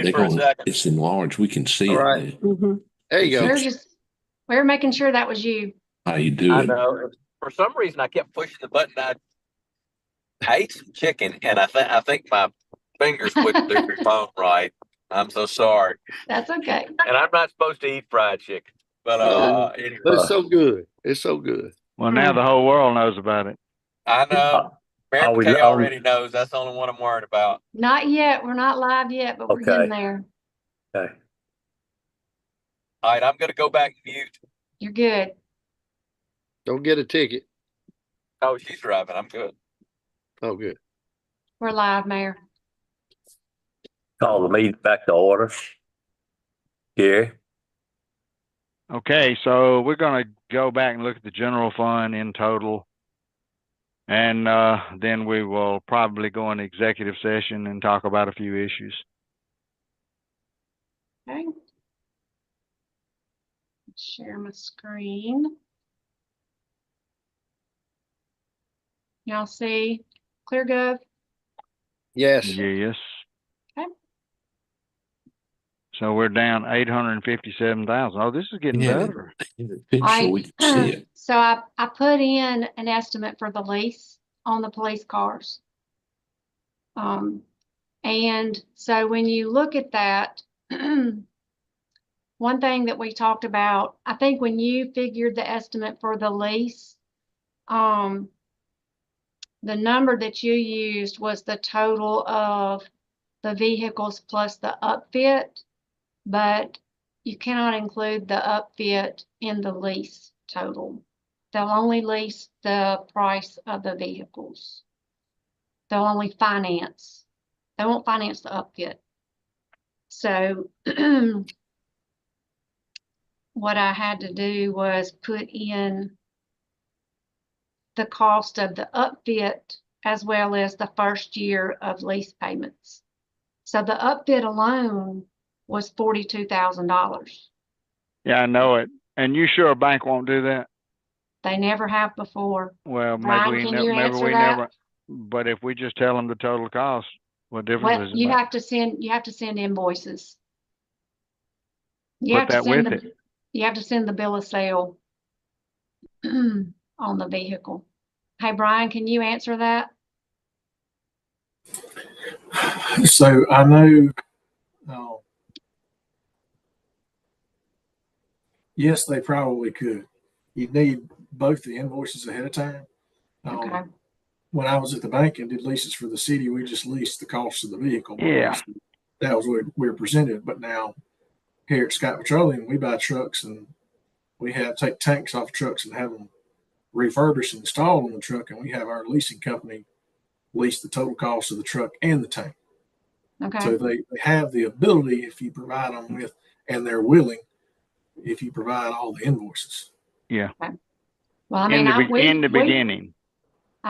me for a second. It's enlarged. We can see All it. right. Mm-hmm. There you go. We're making sure that was you. How you do I it? know. For some reason, I kept pushing the button. I ate some chicken, and I think my fingers wouldn't do the phone right. I'm so sorry. That's okay. And I'm not supposed to eat fried chicken, but anyway. But it's so good. It's so good. Well, now the whole world knows about it. I know. Mary Are we- McKay are we- already knows. That's the only one I'm worried about. Not yet. We're not live yet, but we're Okay. getting there. Okay. All right, I'm going to go back and mute. You're good. Don't get a ticket. Oh, she's driving. I'm good. Oh, good. We're live, Mayor. Call the meeting back to order. Gary? Okay, so we're going to go back and look at the general fund in total. And then we will probably go into executive session and talk about a few issues. Okay. Share my screen. Y'all see ClearGov? Yes. Yes. Okay. So we're down 857,000. Oh, this is getting better. The picture, we can see it. So I put in an estimate for the lease on the police cars. And so when you look at that, one thing that we talked about, I think when you figured the estimate for the lease, the number that you used was the total of the vehicles plus the upfit, but you cannot include the upfit in the lease total. They'll only lease the price of the vehicles. They'll only finance. They won't finance the upfit. So what I had to do was put in the cost of the upfit as well as the first year of lease payments. So the upfit alone was $42,000. Yeah, I know it. And you sure a bank won't do that? They never have before. Well, Brian, maybe can you answer that? never. But if we just tell them the total cost, what difference Well, does it you make? have to send invoices. You Put have to that send with it. You have to send the bill of sale on the vehicle. Hey, Brian, can you answer that? So I know, yes, they probably could. You'd need both the invoices ahead of time. Okay. When I was at the bank and did leases for the city, we just leased the cost of the vehicle. Yeah. That was what we were presented. But now here at Scott Petroleum, we buy trucks and we take tanks off trucks and have them refurbished and installed on the truck. And we have our leasing company lease the total cost of the truck and the tank. Okay. So they have the ability, if you provide them with, and they're willing, if you provide all the invoices. Yeah. Okay. Well, I mean, in the beginning.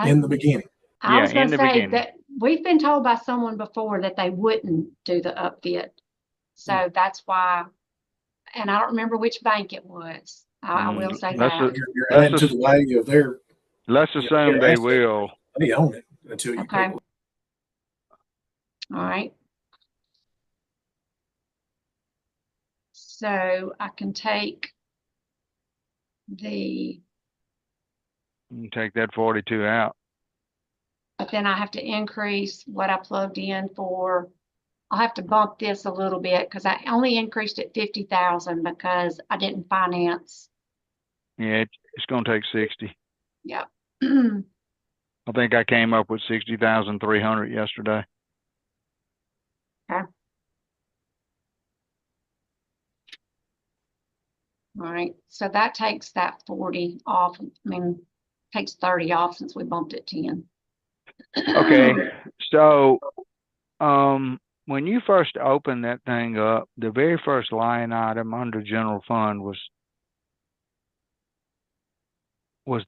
In the beginning. I was going to say beginning. that we've been told by someone before that they wouldn't do the upfit. So that's why, and I don't remember which bank it was. I will say that. You're adding to the value of their. Let's assume they will. They own it until you pay. All right. So I can take you can take that 42 out. But then I have to increase what I plugged in for. I'll have to bump this a little bit because I only increased it 50,000 because I didn't finance. Yeah, it's going to take 60. Yeah. I think I came up with 60,300 yesterday. Okay. All right. So that takes that 40 off. I mean, takes 30 off since we bumped it 10. Okay. So, when you first opened that thing up, the very first line item under general fund was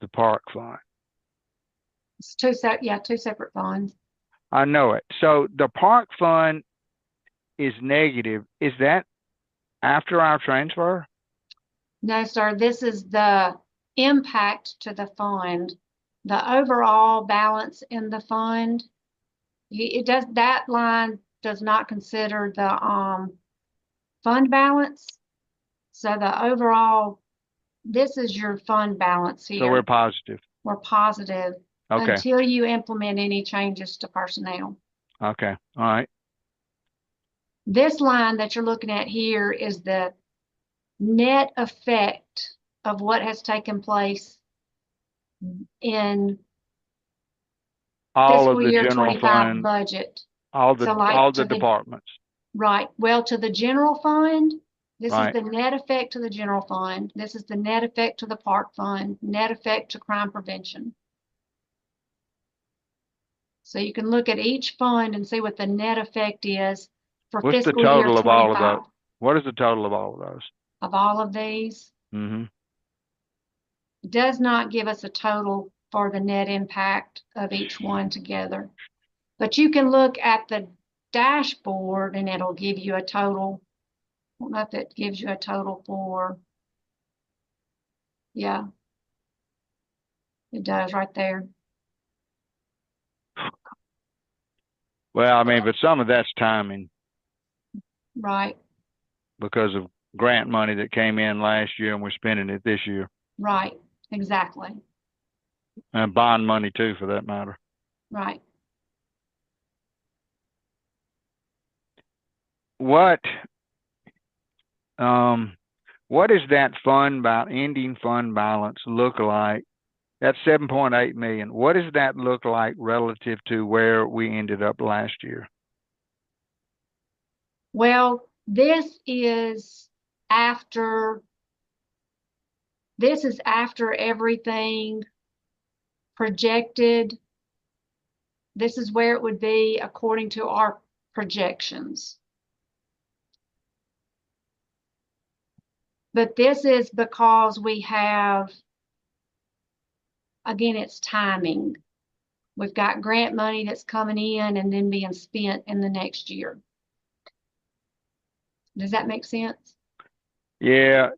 the park fund. It's two separate funds. I know it. So the park fund is negative. Is that after our transfer? No, sir. This is the impact to the fund. The overall balance in the fund, that line does not consider the, fund balance. So the overall, this is your fund balance here. So we're positive. We're positive Okay, until you implement any changes to personnel. okay, all right. This line that you're looking at here is the net effect of what has taken place in All of fiscal the year general 25 fund, budget. all the, So like all to the the- departments. Right. Well, to the general fund, this is Right. the net effect to the general fund. This is the net effect to the park fund, net effect to crime prevention. So you can look at each fund and see what the net effect is for What's the fiscal year total of all of 25 those? What is the total of all of those? of all of these. Mm-hmm. Does not give us a total for the net impact of each one together. But you can look at the dashboard and it'll give you a total. I don't know if it gives you a total for, yeah. It does right there. Well, I mean, but some of that's timing Right, because of grant money that came in last year and we're spending it this year. right, exactly, And bond money too, for that matter. right. What is that ending fund balance look like? That's 7.8 million. What does that look like relative to where we ended up last year? Well, this is after everything projected. This is where it would be according to our projections. But this is because we have, again, it's timing. We've got grant money that's coming in and then being spent in the next year. Does that make sense? Yeah.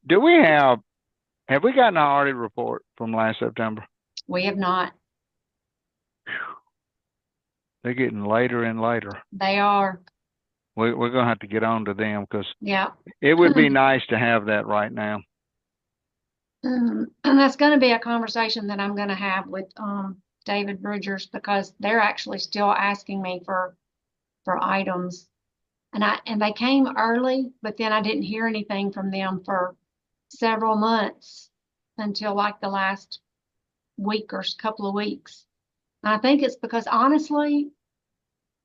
Have we gotten our audit report from last September? We have not. They're getting later and later. They are. We're gonna have to get on to them because Yeah. it would be nice to have that right now. And that's going to be a conversation that I'm going to have with David Bridgers because they're actually still asking me for items. And they came early, but then I didn't hear anything from them for several months until like the last week or couple of weeks. And I think it's because honestly,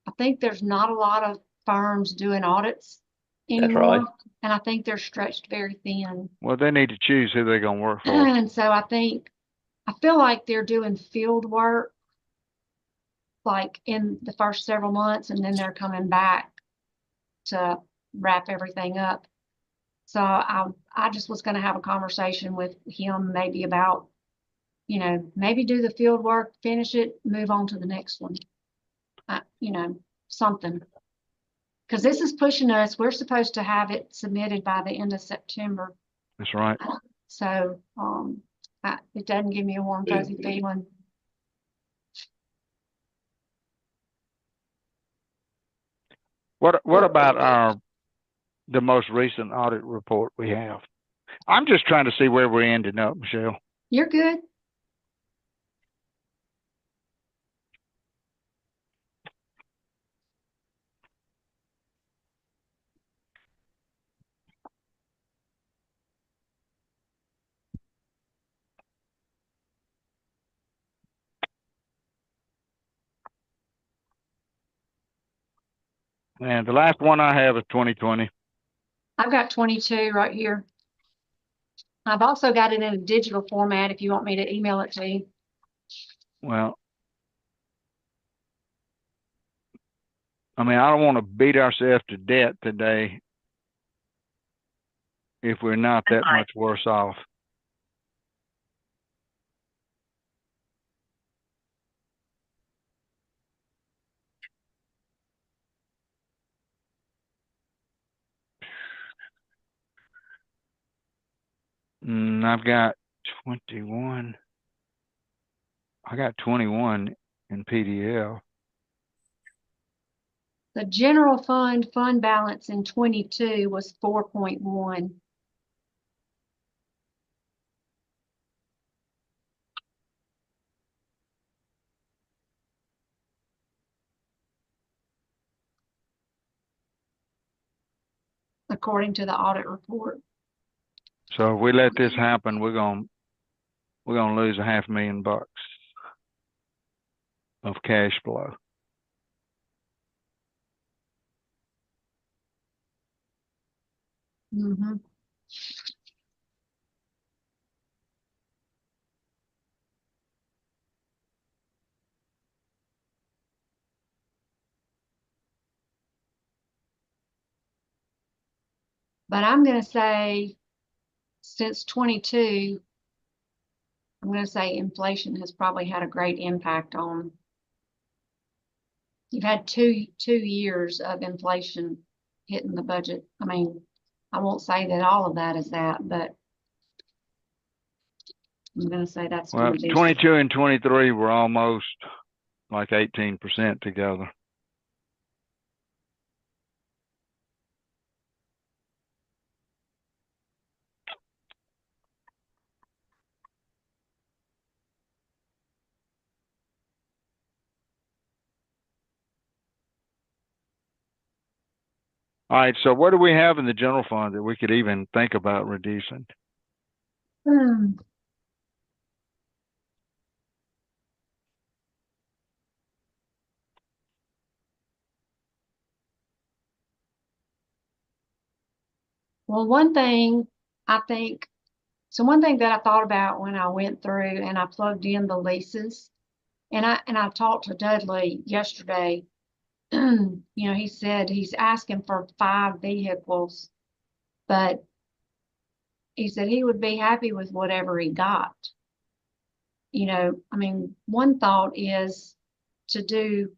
I think there's not a lot of firms doing audits anymore. right. And I think they're stretched very thin. Well, they need to choose who they're gonna work for. And so I feel like they're doing field work like in the first several months and then they're coming back to wrap everything up. So I just was going to have a conversation with him maybe about, maybe do the field work, finish it, move on to the next one. Something. Because this is pushing us. We're supposed to have it submitted by the end of September. That's right. So it doesn't give me a warm, fuzzy feeling. What about the most recent audit report we have? I'm just trying to see where we're ending up, Michelle. You're good. And the last one I have is 2020. I've got 22 right here. I've also got it in a digital format if you want me to email it to you. Well, I mean, I don't want to beat ourselves to death today if we're not that much worse off. I've got 21. I got 21 in PDF. The general fund balance in 22 was 4.1. According to the audit report. So if we let this happen, we're gonna lose $500,000 of cash flow. Mm-hmm. But I'm going to say, since 22, I'm going to say inflation has probably had a great impact on. You've had two years of inflation hitting the budget. I mean, I won't say that all of that is that, but I'm going to say that's Well, going to be 22 and 23 were almost like 18% together. All right, so what do we have in the general fund that we could even think about reducing? Well, one thing that I thought about when I went through and I plugged in the leases, and I talked to Dudley yesterday. You know, he said he's asking for 5 vehicles, but he said he would be happy with whatever he got. You know, I mean, one thought is to do,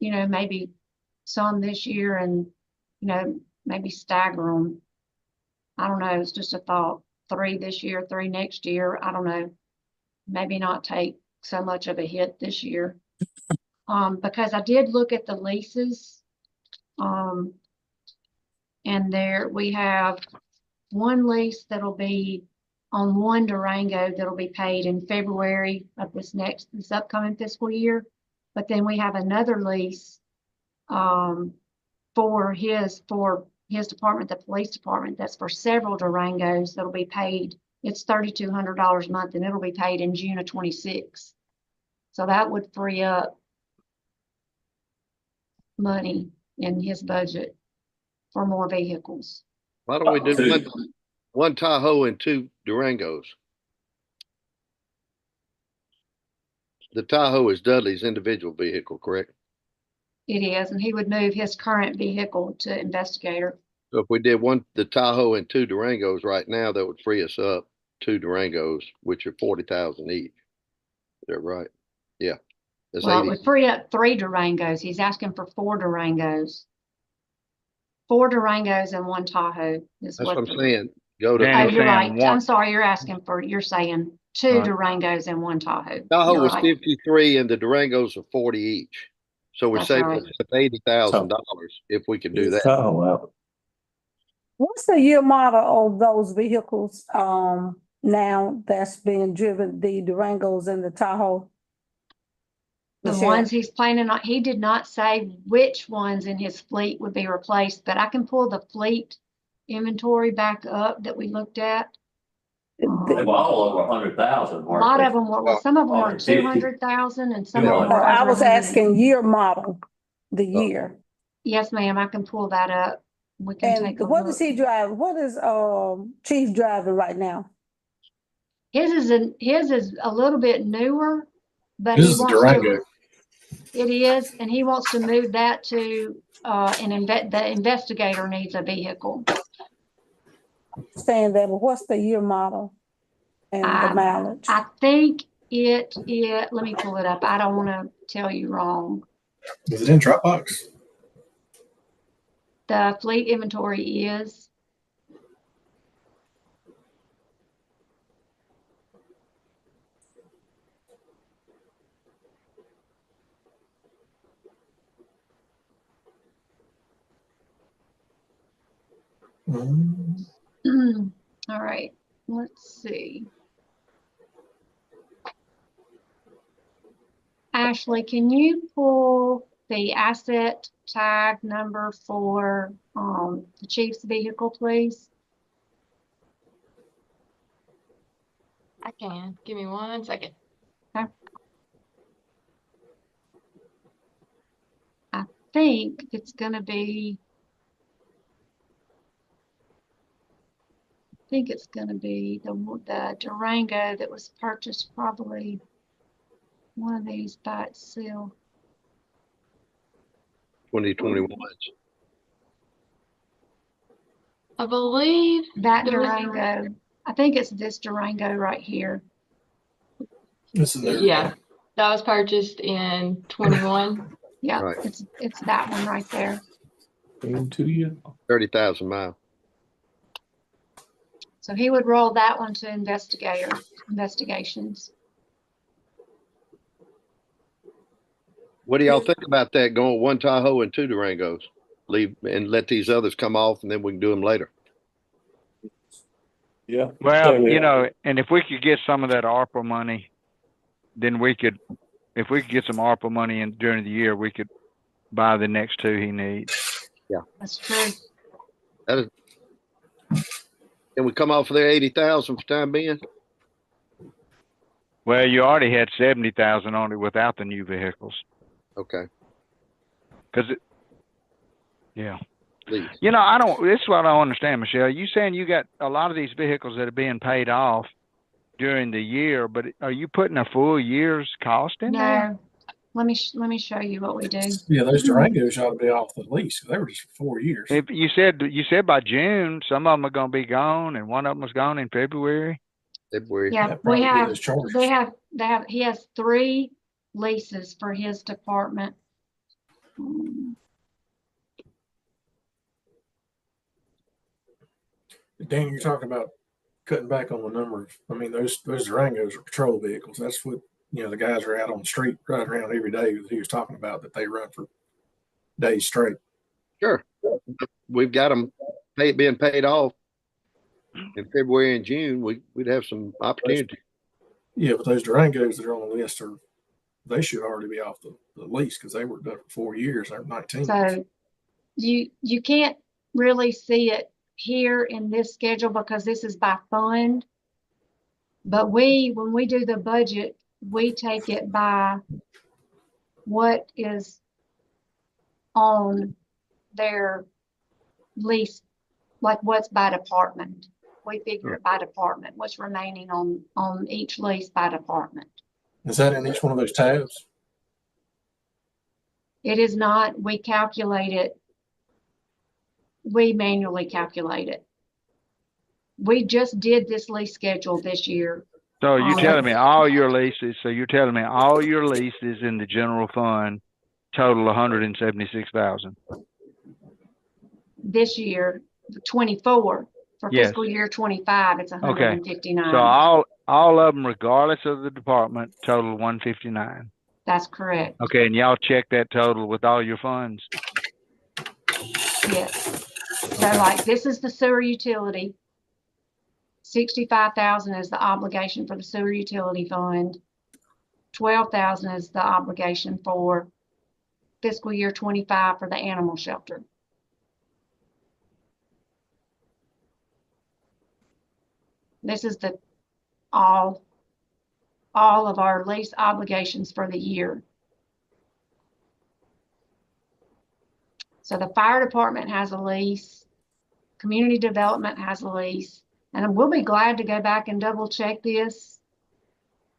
you know, maybe some this year and, you know, maybe stagger them. I don't know. It's just a thought. 3 this year, 3 next year. I don't know. Maybe not take so much of a hit this year. Because I did look at the leases. And there we have one lease that'll be on one Durango that'll be paid in February of this upcoming fiscal year. But then we have another lease for his department, the police department, that's for several Durangos that'll be paid. It's $3,200 a month, and it'll be paid in June of 26. So that would free up money in his budget for more vehicles. Why don't we do one Tahoe and 2 Durangos? The Tahoe is Dudley's individual vehicle, correct? It is, and he would move his current vehicle to investigator. So if we did the Tahoe and 2 Durangos right now, that would free us up 2 Durangos, which are 40,000 each. Is that right? Yeah. That's Well, 80. it would free up 3 Durangos. He's asking for 4 Durangos. 4 Durangos and 1 Tahoe is That's what what I'm saying. Go to Oh, Danny's you're saying right. one. I'm sorry. You're saying 2 Right. Durangos and 1 Tahoe. Tahoe You're was right. 53 and the Durangos are 40 each. So we're That's saving right. us $80,000 if we could do that. Oh, well, What's the year model of those vehicles, now that's being driven, the Durangos and the Tahoe? The Michelle? ones he's planning on, he did not say which ones in his fleet would be replaced, but I can pull the fleet inventory back up that we looked at. they were all over 100,000. A lot of them were, well, some of them were 150. 200,000 and some of Yeah. them were I over was 100. asking year model, the year. Yes, ma'am, I can pull that up. We can And take a what look. is he driving? What is, Chief driving right now? His is a little bit newer, but This he is a wants Durango. to, it is, and he wants to move that to, the investigator needs a vehicle. Saying that, but what's the year model and the mileage? I think let me pull it up. I don't want to tell you wrong. Is it in Dropbox? The fleet inventory is. Mm, All right, let's see. Ashley, can you pull the asset tag number for the chief's vehicle, please? I can. Give me 1 second. I think it's gonna be, the Durango that was purchased, probably one of these by itself. 2021. I believe That there was- Durango, I think it's this Durango right here. this is their, yeah, that was purchased in 21. Yeah, Right. it's that one right there. Into you. 30,000 miles. So he would roll that one to investigations. What do y'all think about that, going 1 Tahoe and 2 Durangos? Leave and let these others come off, and then we can do them later. Yeah. Well, you know, and if we could get some of that ARPA money, then if we could get some ARPA money in during the year, we could buy the next 2 he needs. That's true. That is. Can we come off of their 80,000 for time being? Well, you already had 70,000 on it without the new vehicles. Okay, Yeah. please. You know, this is what I don't understand, Michelle. You saying you got a lot of these vehicles that are being paid off during the year, but are you putting a full year's cost in there? No, let me show you what we do. yeah, those Durangos ought to be off the lease. They were just for 4 years. If you said by June, some of them are going to be gone, and one of them was gone in February. February. Yeah, Yeah, we probably have, those charges. he has 3 leases for his department. Dan, you're talking about cutting back on the number of, I mean, those Durangos are patrol vehicles. That's what, the guys are out on the street riding around every day that he was talking about, that they run for days straight. Sure. We've got them being paid off in February and June. We'd have some opportunity. Yeah, but those Durangos that are on the list they should already be off the lease because they were done for 4 years. They're 19. So you can't really see it here in this schedule because this is by fund. But when we do the budget, we take it by what is on their lease, like what's by department. We figure it by department, what's remaining on each lease by department. Is that in each one of those tabs? It is not, we calculate it. We manually calculate it. We just did this lease schedule this year. So you're telling me all your leases. So you're telling me all your leases in the general fund total 176,000. This year, 24. For Yes. fiscal year 25, it's 159. So all of them, regardless of the department, total 159. That's correct. Okay, and y'all check that total with all your funds. Yes. So like this is the sewer utility. 65,000 is the obligation for the sewer utility fund. 12,000 is the obligation for fiscal year 25 for the animal shelter. This is the all of our lease obligations for the year. So the fire department has a lease, community development has a lease, and we'll be glad to go back and double check this,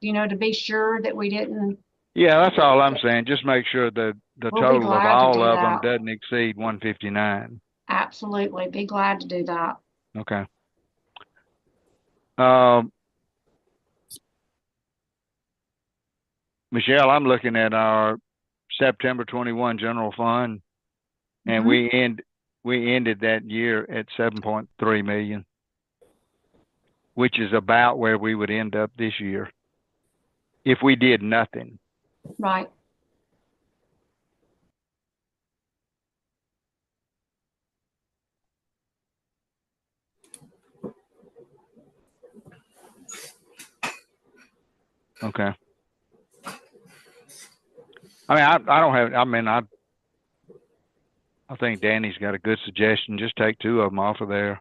to be sure that we didn't. Yeah, that's all I'm saying. Just make sure the We'll be total of glad to all do of them that. doesn't exceed 159. Absolutely, be glad to do that. Okay. Michelle, I'm looking at our September 21 general fund, and Mhm. we ended that year at 7.3 million, which is about where we would end up this year if we did nothing. Right. Okay. I mean, I don't have, I mean, I think Danny's got a good suggestion. Just take two of them off of there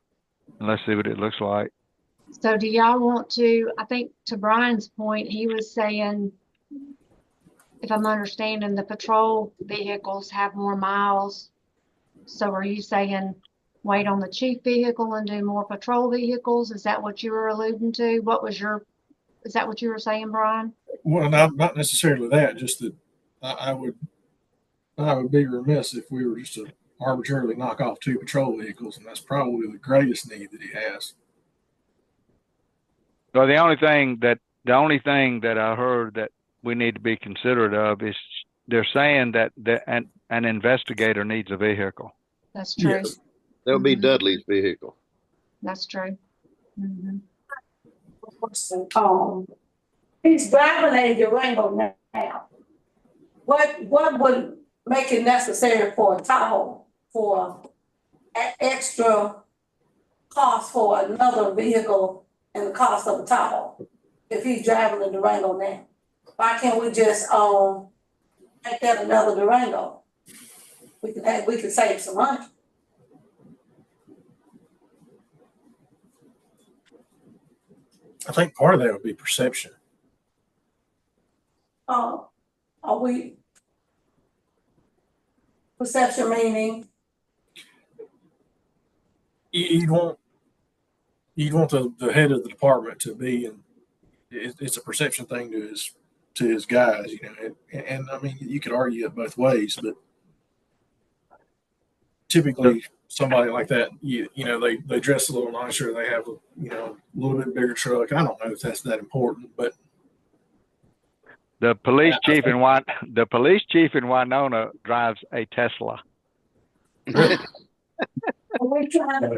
and let's see what it looks like. So do y'all want to, I think to Brian's point, he was saying, if I'm understanding, the patrol vehicles have more miles. So are you saying wait on the chief vehicle and do more patrol vehicles? Is that what you were alluding to? Is that what you were saying, Brian? Well, not necessarily that, just that I would be remiss if we were just to arbitrarily knock off two patrol vehicles, and that's probably the greatest need that he has. Well, the only thing that I heard that we need to be considerate of is they're saying that an investigator needs a vehicle. That's true. Yes. That'll be Mhm. Dudley's vehicle. That's true. Mhm. He's driving a Durango now. What would make it necessary for a Tahoe for extra cost for another vehicle and the cost of a Tahoe? If he's driving a Durango now, why can't we just, make that another Durango? We can save some money. I think part of that would be perception. Are we, perception meaning, You'd want the head of the department to be, and it's a perception thing to his guys, you know. And I mean, you could argue it both ways, but typically somebody like that, you know, they dress a little nicer, they have a little bit bigger truck. I don't know if that's that important, but The police chief in Winona drives a Tesla. are we trying to,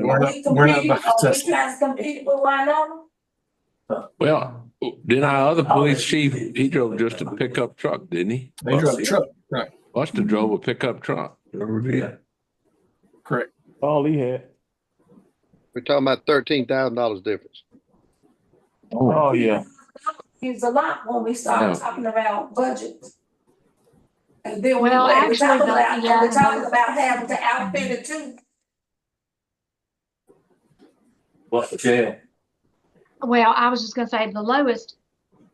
We're not trying to compete with Winona? Well, then our other police chief, he drove just a pickup truck, didn't he? they drive a truck, right? Buster drove a pickup truck. Correct. All he had. We're talking about $13,000 difference. Oh, yeah. It's a lot when we start Yeah. talking about budgets. And then Well, we're actually, talking about, yeah. we're talking about having to outfit it too. What's the jail? Well, I was just gonna say the lowest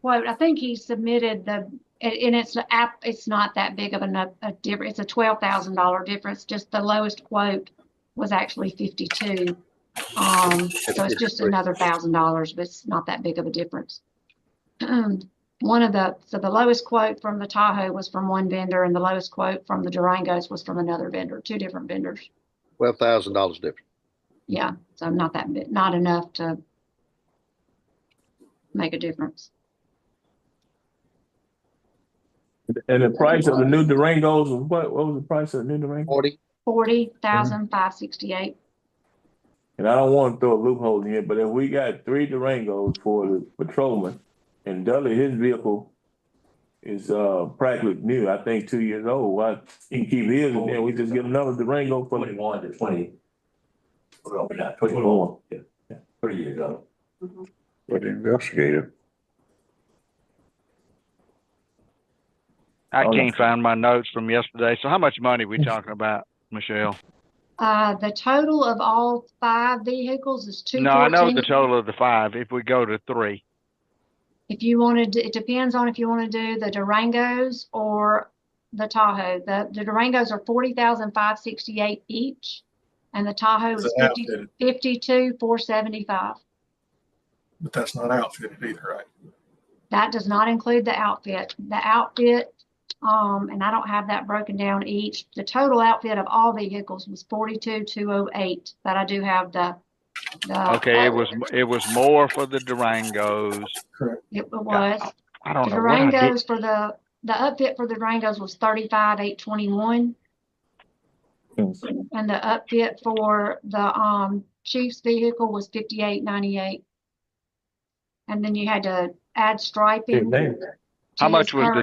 quote, I think he submitted and it's not that big of a difference. It's a $12,000 difference. Just the lowest quote was actually 52. So it's just another $1,000, but it's not that big of a difference. So the lowest quote from the Tahoe was from one vendor, and the lowest quote from the Durangos was from another vendor, two different vendors. $12,000 difference. Yeah, so not enough to make a difference. And the price of the new Durangos was what? What was the price of the new Durango? 40. 40,568. And I don't want to throw a loophole in here, but if we got 3 Durangos for the patrolman, and Dudley, his vehicle is practically new, I think 2 years old. Why he can keep his and then we just get another Durango for 21 to 20. Well, not 21. Yeah, 3 years old. For the investigator. I can't find my notes from yesterday. So how much money are we talking about, Michelle? The total of all 5 vehicles is No, I know the 214. total of the 5. If we go to 3, If you wanted to, it depends on if you want to do the Durangos or the Tahoe. The Durangos are 40,568 each, and the Tahoe Is is it outfitted? 52,475. But that's not outfitted either, right? That does not include the outfit. The outfit, and I don't have that broken down each. The total outfit of all vehicles was 42,208. But I do have the. okay, it was more for the Durangos. Correct. It was. I don't The know what I did. Durangos for the upfit for the Durangos was 35,821. And the upfit for the chief's vehicle was 58,98. And then you had to add striping. How much was the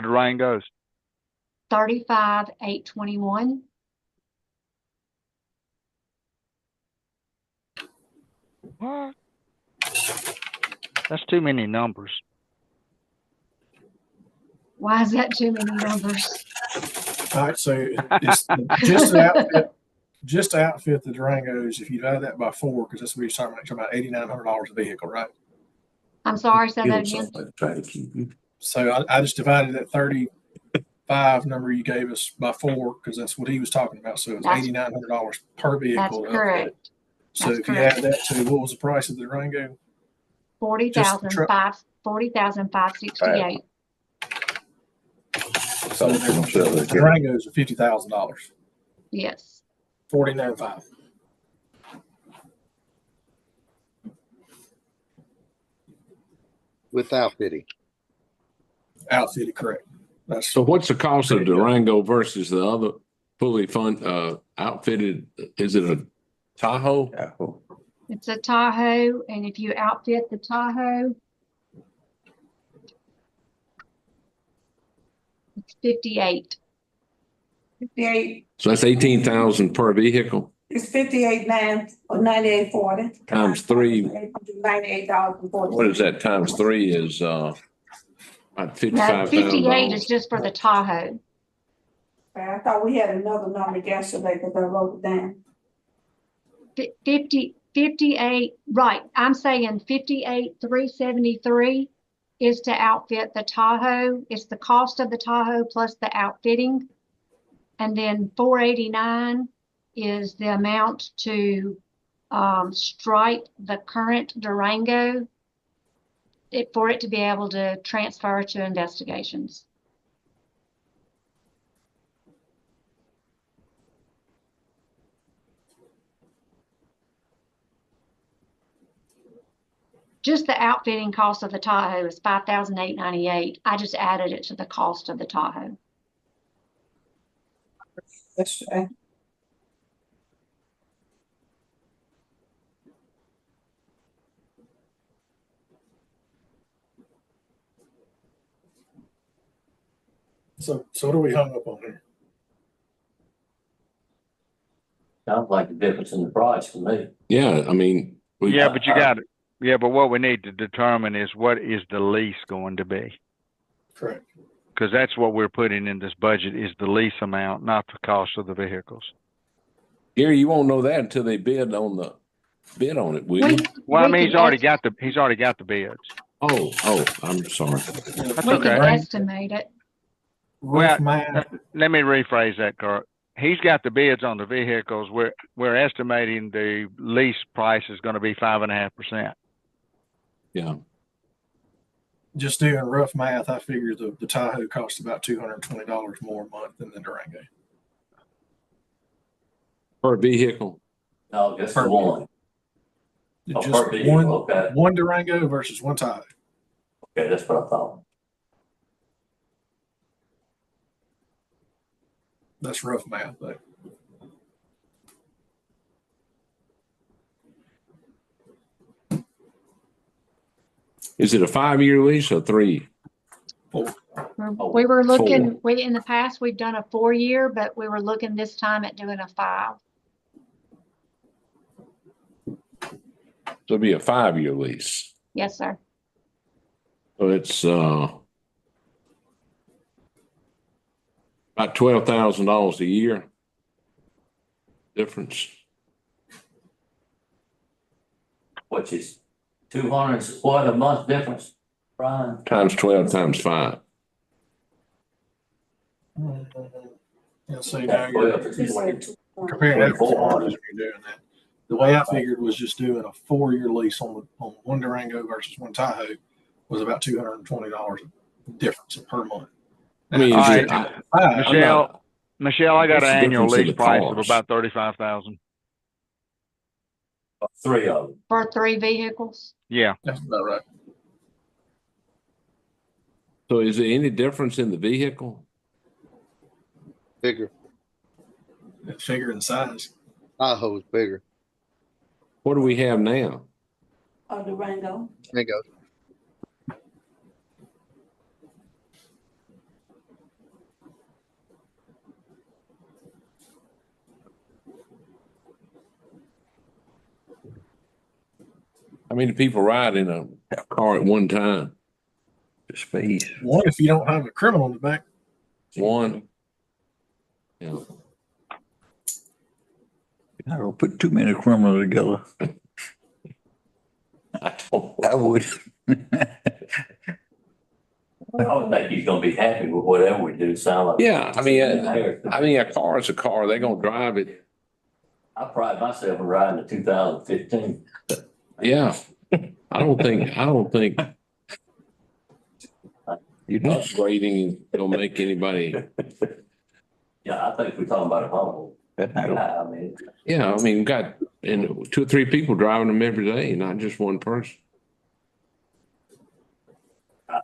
Durangos? 35,821. What? That's too many numbers. Why is that too many numbers? All right, so it's just to outfit the Durangos, if you divide that by 4, because that's what you're talking about $8,900 a vehicle, right? I'm sorry, say that Kill again. something, try to keep you. So I just divided that 35 number you gave us by 4, because that's what he was talking about. So it's That's- $8,900 per That's vehicle. to outfit it. correct. So That's if you correct. add that to, what was the price of the Durango? 40,568. So the Durangos are $50,000, Yes. 49.5. With outfitting. Outfitted, correct. That's So what's the cost of Durango versus the other fully outfitted? Is it a Tahoe? It's a Tahoe, and if you outfit the Tahoe, it's 58. 58, So that's 18,000 per vehicle it's 58.9 or 98.40. times 3. $98.40. What is that times 3 is, about No, $55,000. 58 is just for the Tahoe. I thought we had another number yesterday because I wrote it down. 58, right, I'm saying 58,373 is to outfit the Tahoe. It's the cost of the Tahoe plus the outfitting. And then 489 is the amount to stripe the current Durango for it to be able to transfer to investigations. Just the outfitting cost of the Tahoe is $5,898. I just added it to the cost of the Tahoe. That's right. so what are we hung up on here? Sounds like the difference in the price to me. Yeah, I mean. Yeah, but you got it. Yeah, but what we need to determine is what is the lease going to be? Correct. Because that's what we're putting in this budget is the lease amount, not the cost of the vehicles. Gary, you won't know that until they bid on it, will you? Well, I We mean, can he's already got the bids. Oh, I'm sorry. That's We okay. can estimate it. Rough Well, math. Let me rephrase that, Kurt. He's got the bids on the vehicles. We're estimating the lease price is going to be 5.5%. Yeah. Just doing rough math, I figure the Tahoe costs about $220 more a month than the Durango. Per vehicle. No, just Per the one. Oh, Just per vehicle, okay. one Durango versus one Tahoe. Okay, that's what I thought. That's rough math, though. Is it a 5-year lease or 3? We were looking, in the past, we've done a 4-year, but we were looking this time at doing a 5. So it'd be a 5-year lease. Yes, sir. So it's about $12,000 a year difference. Which is 200, what a month difference, Brian? Times 12 times 5. And so now you're comparing that 400. if you're doing that. The way I figured was just doing a 4-year lease on one Durango versus one Tahoe was about $220 difference per month. I mean, All is right, it, Michelle, I got What's an the annual difference in lease the price of cost? about 35,000. 3 of them. For 3 vehicles. Yeah. That's about right. so is there any difference in the vehicle? Bigger. Figure and size. Tahoe's bigger. What do we have now? Durango. There you go. How many people ride in a car at one time? Space. One, if you don't have a criminal in the back. One. Yeah. I don't put too many criminals together. I would. I don't think he's gonna be happy with whatever we do, sound like. Yeah, I mean, a car is a car. They're gonna drive it. I pride myself in riding a 2015. Yeah. I don't think upgrading is gonna make anybody. Yeah, I think we're talking about a home. Yeah, I mean. Yeah, I mean, we've got 2 or 3 people driving them every day, not just one person.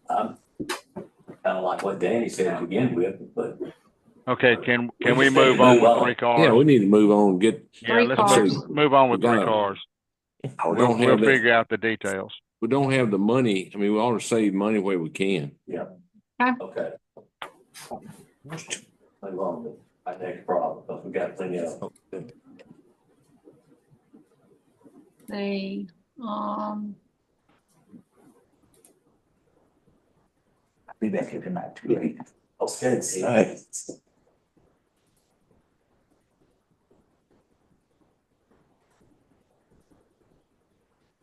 I'm kind of like what Danny said to begin with, but. Okay, can We we just need move to on move with on. 3 cars? Yeah, we need to move on, Yeah, Three let's cars. move on with We 3 gotta- cars. we We'll don't have that, figure out the details. we don't have the money. I mean, we ought to save money where we can. Yeah. Okay. Okay. Move on to our next problem, because we got plenty of. The, Be back here tonight too late. Okay. All right.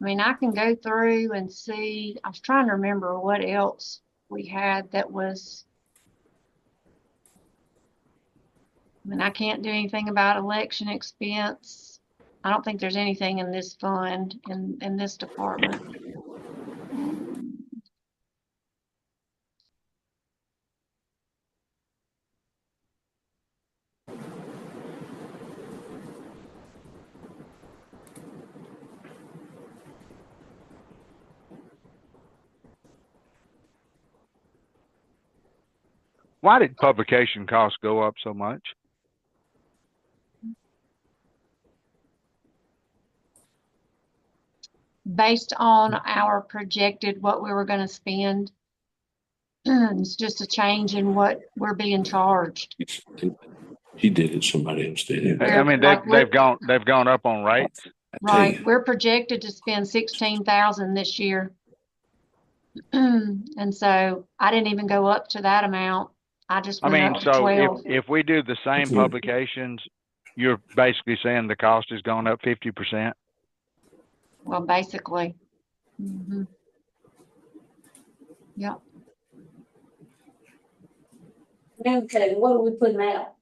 I mean, I can go through and see, I was trying to remember what else we had that was. I mean, I can't do anything about election expense. I don't think there's anything in this fund, in this department. Why did publication costs go up so much? Based on our projected what we were gonna spend. It's just a change in what we're being charged. He did it, somebody else did it. I mean, Like they've gone up on rates. Right, we're projected to spend 16,000 this year. And so I didn't even go up to that amount. I just I went mean, up to so 12. if we do the same publications, you're basically saying the cost has gone up 50%. Well, basically. Mhm. Yep. Okay, what are we putting out?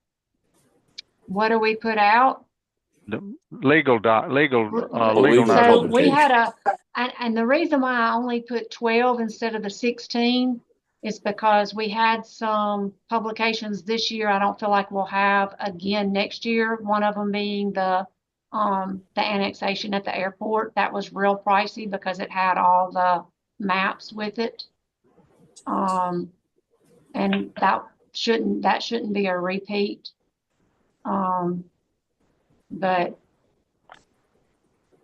What do we put out? The legal legal legal So we publication. had and the reason why I only put 12 instead of the 16 is because we had some publications this year I don't feel like we'll have again next year. One of them being the annexation at the airport. That was real pricey because it had all the maps with it. And that shouldn't be a repeat. But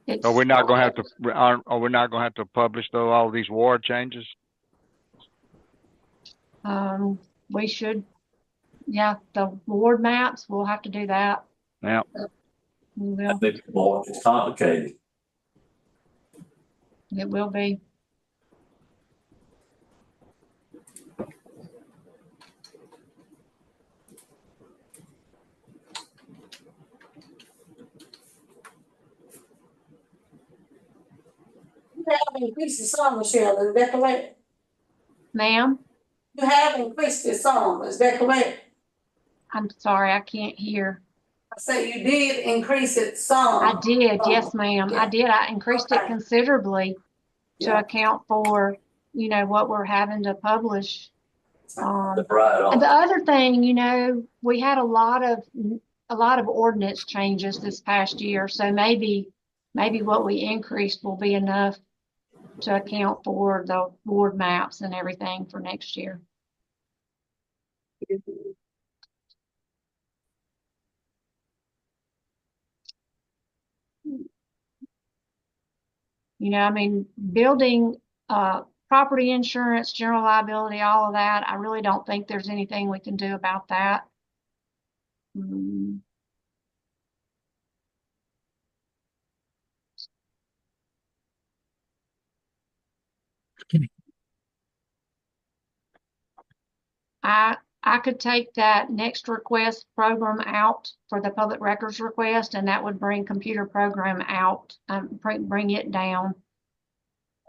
it's, Are we not gonna have to, are we not gonna have to publish though all these ward changes? we should, yeah, the ward maps, we'll have to do that. Yeah. We will. It's complicated. It will be. You have increased the sum, Michelle, is that correct? Ma'am, You have increased the sum, is that correct? I'm sorry, I can't hear. I say you did increase it some. I did, yes, ma'am. I Yeah. did. I increased it Okay. considerably to Yeah. account for, what we're having to publish. Right on. And the other thing, we had a lot of ordinance changes this past year, so maybe what we increased will be enough to account for the ward maps and everything for next year. Building, property insurance, general liability, all of that, I really don't think there's anything we can do about that. I could take that next request program out for the public records request, and that would bring computer program out, bring it down.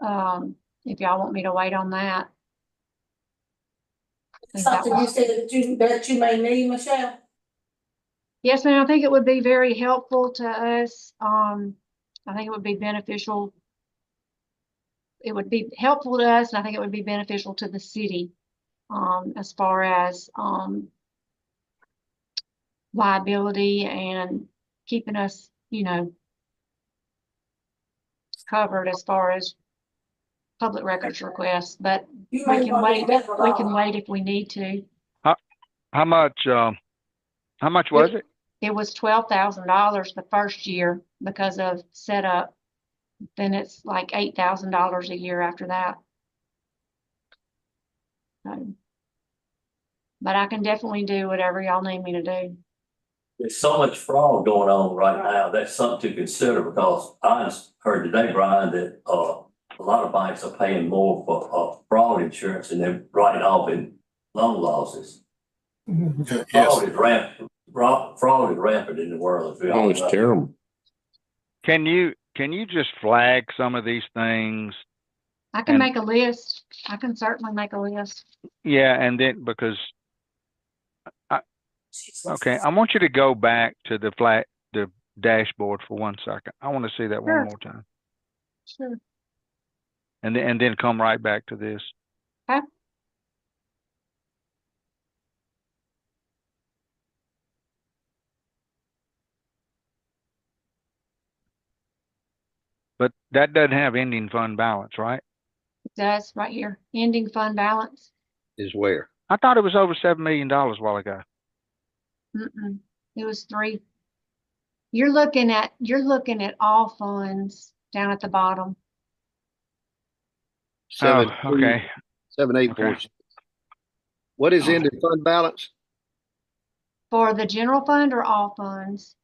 If y'all want me to wait on that. Something you said that you may need, Michelle? Yes, ma'am, I think it would be very helpful to us. I think it would be beneficial. It would be helpful to us, and I think it would be beneficial to the city, as far as, liability and keeping us, covered as far as public records requests, but You we may can want wait, to have we can wait if we need to. How much was it? It was $12,000 the first year because of setup. Then it's like $8,000 a year after that. But I can definitely do whatever y'all need me to do. There's so much fraud going on right now. That's something to consider because I just heard today, Brian, that a lot of banks are paying more for fraud insurance and they're writing off in loan losses. Yes. Fraud is rampant. Fraud is rampant in the world. As we all Oh, it's know. terrible. Can you just flag some of these things? I can And- make a list. I can certainly make a list. Yeah, and then because okay, I want you to go back to the dashboard for 1 second. I want to see that Sure. one more time. Sure. And then come right back to this. Okay. But that doesn't have ending fund balance, right? It does right here. Ending fund balance. Is where? I thought it was over $7 million a while ago. Mm-mm. It was 3. You're looking at all funds down at the bottom. Seven, Oh, okay. 784. Okay. What is ended fund balance? For the general fund or all funds?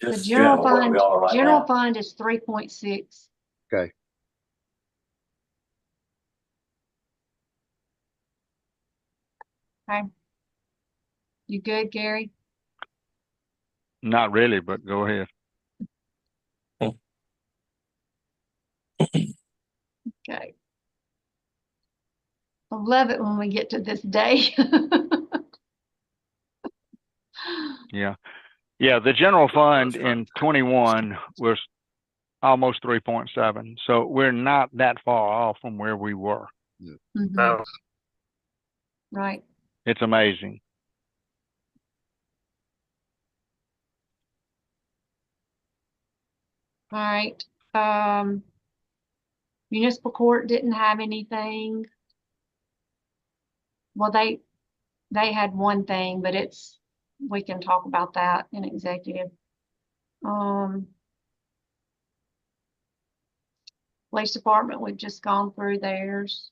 The Just general where fund, we are right general now. fund is 3.6. Okay. Okay. You good, Gary? Not really, but go ahead. Okay. I love it when we get to this day. Yeah. Yeah, the general fund in 21 was almost 3.7. So we're not that far off from where we were. Mhm. Right. It's amazing. All right. Municipal court didn't have anything. Well, they had one thing, but we can talk about that in executive. Police department, we've just gone through theirs.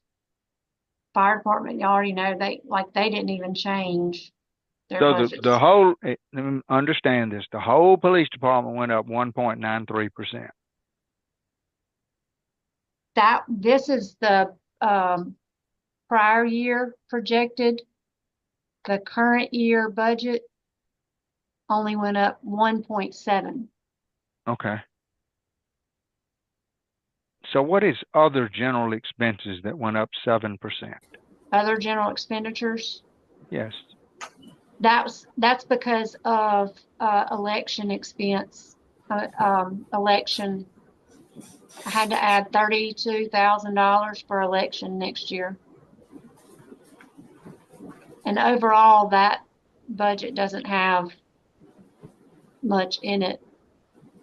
Fire department, you already know, they didn't even change their So budgets. the whole, understand this, the whole police department went up 1.93%. This is the prior year projected. The current year budget only went up 1.7. Okay. So what is other general expenses that went up 7%? Other general expenditures, Yes. that's because of election expense. Election, I had to add $32,000 for election next year. And overall, that budget doesn't have much in it.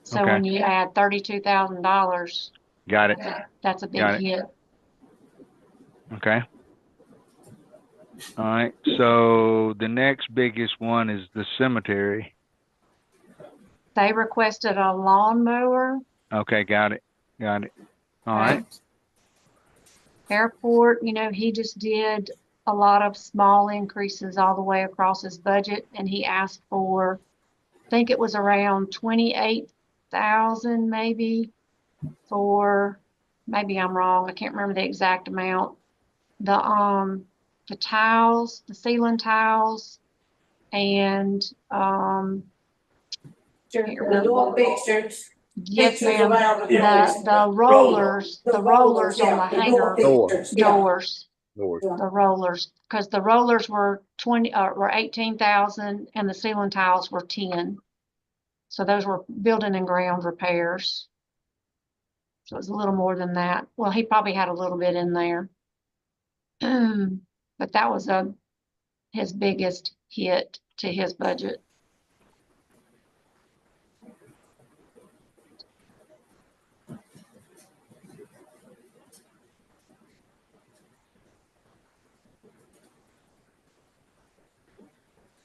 So Okay. when you add $32,000, Got it. that's a big Got it. hit. Okay. All right. So the next biggest one is the cemetery. They requested a lawnmower. Okay. Got it. Got it. All right. Airport, he just did a lot of small increases all the way across his budget, and he asked for, I think it was around 28,000 maybe, for, maybe I'm wrong, I can't remember the exact amount. The the tiles, the ceiling tiles, and, The door fixtures. yes, Fixtures ma'am, around the the rollers, the rollers on the yeah, hanger Door. fixtures, yeah. doors, North. the rollers, because the rollers were were 18,000 and the ceiling tiles were 10. So those were building and ground repairs. So it was a little more than that. Well, he probably had a little bit in there. But that was his biggest hit to his budget.